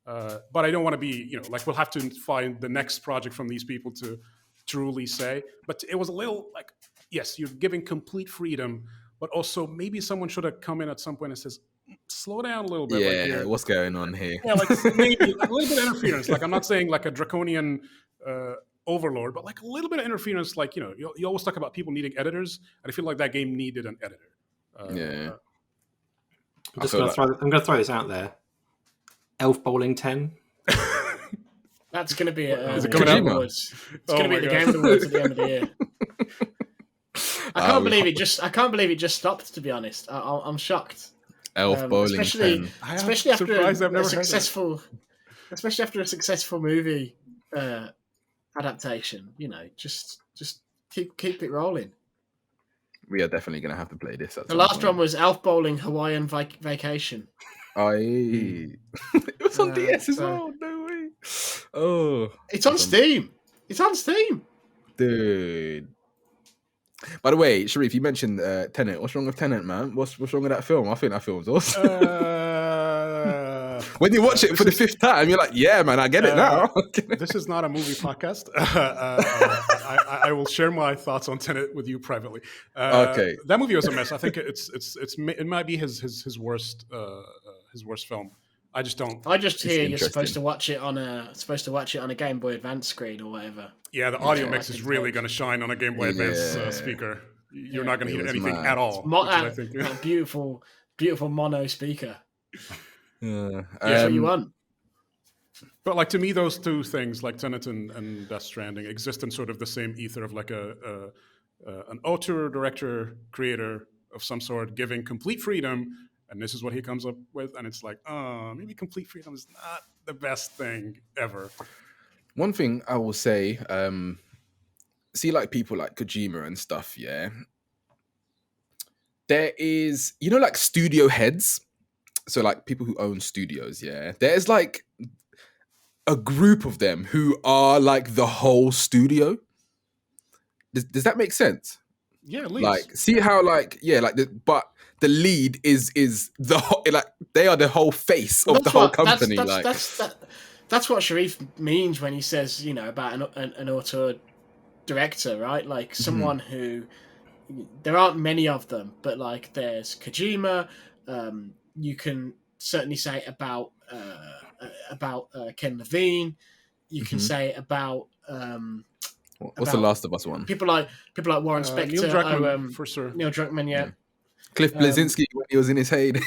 But I don't want to be, like we'll have to find the next project from these people to truly say. But it was a little like, yes, you're giving complete freedom, but also maybe someone should have come in at some point and says, slow down a little bit. Yeah, like what's going on here? Yeah, like maybe a little bit of interference. Like I'm not saying like a draconian overlord, but like a little bit of interference. Like, you always talk about people needing editors, and I feel like that game needed an editor. I'm going to throw this out there. Elf Bowling 10. That's going to be Is it Game coming out? Awards. It's going to be at the Game Awards at the end of the year. I can't believe it just stopped. To be honest, I'm shocked. Elf Bowling 10. Especially after a successful movie adaptation. Just keep it rolling. We are definitely going to have to play this. The last one was Elf Bowling Hawaiian Vacation. It was on DS as well. No way. Oh, it's on Steam. It's on Steam, dude. By the way, Sherif, you mentioned Tenet. What's wrong with Tenet, man? What's wrong with that film? I think that film's awesome. When you watch it for the fifth time, you're like, yeah, man, I get it now. This is not a movie podcast. I will share my thoughts on Tenet with you privately. Okay. That movie was a mess. I think it might be his worst film. I just hear you're supposed to watch it on a Game Boy Advance screen or whatever. Yeah, the audio mix is really going to shine on a Game Boy Advance speaker. You're not going to hear anything at all. Beautiful mono speaker. That's what you want. But like to me, those two things, like Tenet and Death Stranding, exist in sort of the same ether of like an auteur, director, creator of some sort, giving complete freedom, and this is what he comes up with, and it's like, maybe complete freedom is not the best thing ever. One thing I will say, see, like people like Kojima and stuff, yeah. There is, like studio heads. So like people who own studios, yeah. There's like a group of them who are like the whole studio. Does that make sense? Yeah, at least. Like, see how but the lead is the whole, like they are the whole face of the whole company. That's what Sherif means when he says, about an auteur director, right? Like someone who, there aren't many of them, but like there's Kojima. You can certainly say about Ken Levine. You can say about what's the Last of Us one? People like Warren Spector, Neil Druckmann, for sure. Neil Druckmann, yeah. Cliff Bleszinski when he was in his heyday.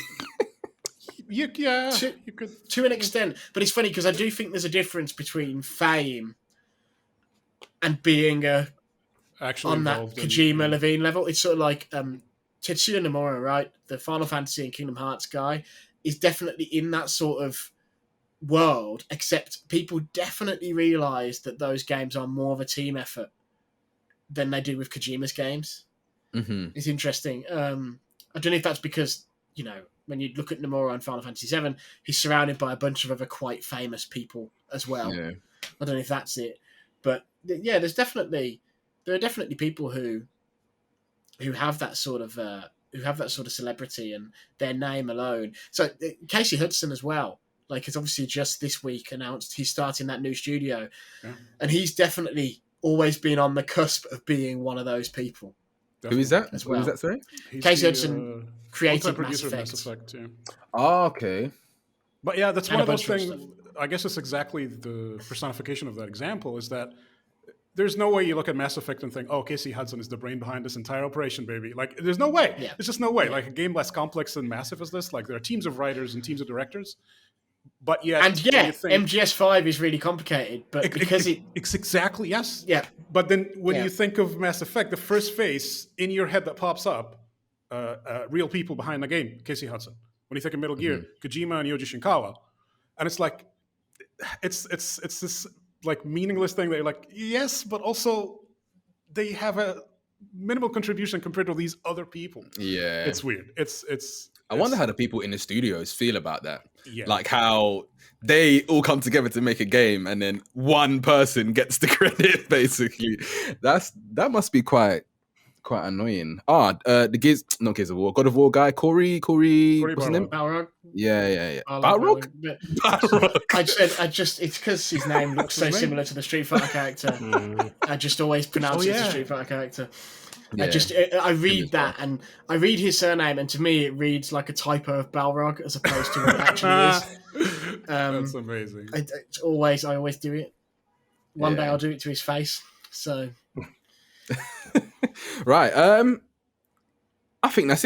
You could to an extent, but it's funny because I do think there's a difference between fame and being actually on that Kojima Levine level. It's sort of like Tetsuya Nomura, right? The Final Fantasy and Kingdom Hearts guy is definitely in that sort of world, except people definitely realise that those games are more of a team effort than they do with Kojima's games. Mm-hmm. It's interesting. I don't know if that's because, when you look at Nomura on Final Fantasy VII, he's surrounded by a bunch of other quite famous people as well. Yeah. I don't know if that's it. But yeah, there are definitely people who have that sort of celebrity and their name alone. So Casey Hudson as well, like, has obviously just this week announced he's starting that new studio, and he's definitely always been on the cusp of being one of those people. Definitely. Who is that? As well. Who is that, sorry? Casey Hudson created Mass Effect. Yeah. Oh, okay. But yeah, that's one of those things. I guess it's exactly the personification of that example, is that there's no way you look at Mass Effect and think, oh, Casey Hudson is the brain behind this entire operation, baby. Like, there's no way. Yeah. There's just no way. Like, a game less complex and massive as this, like, there are teams of writers and teams of directors. But yet, MGS5 is really complicated, but because it's exactly, yes. Yeah. But then when you think of Mass Effect, the first face in your head that pops up, real people behind the game, Casey Hudson. When you think of Metal Gear, Kojima and Yoji Shinkawa. And it's like, it's this like meaningless thing that you're like, yes, but also they have a minimal contribution compared to these other people. Yeah. It's weird. It's I wonder how the people in the studios feel about that. Yeah. Like how they all come together to make a game and then one person gets the credit, basically. That must be quite annoying. The Gears of War, God of War guy, Corey, what's his name? Balrog. Yeah. Balrog. Balrog. I just it's because his name looks so similar to the Street Fighter character. I just always pronounce it as a Street Fighter character. Yeah. I read that and I read his surname, and to me it reads like a typo of Balrog as opposed to what it actually is. That's amazing. I always do it. One day I'll do it to his face. So, right. I think that's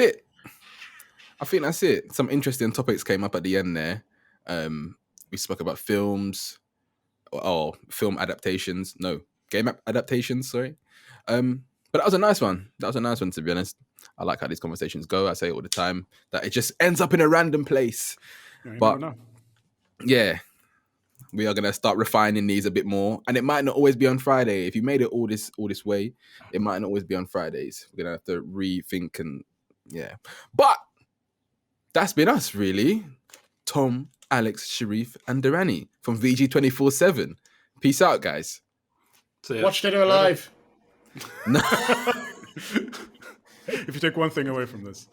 it. Some interesting topics came up at the end there. We spoke about films, or film adaptations. No, game adaptations. Sorry. But that was a nice one. To be honest. I like how these conversations go. I say it all the time that it just ends up in a random place. But yeah, we are gonna start refining these a bit more, and it might not always be on Friday. If you made it all this way, it might not always be on Fridays. We're gonna have to rethink and But that's been us, really. Tom, Alex, Sherif, and Durrani from VG247. Peace out, guys. Watch Dead or Alive. No. If you take one thing away from this.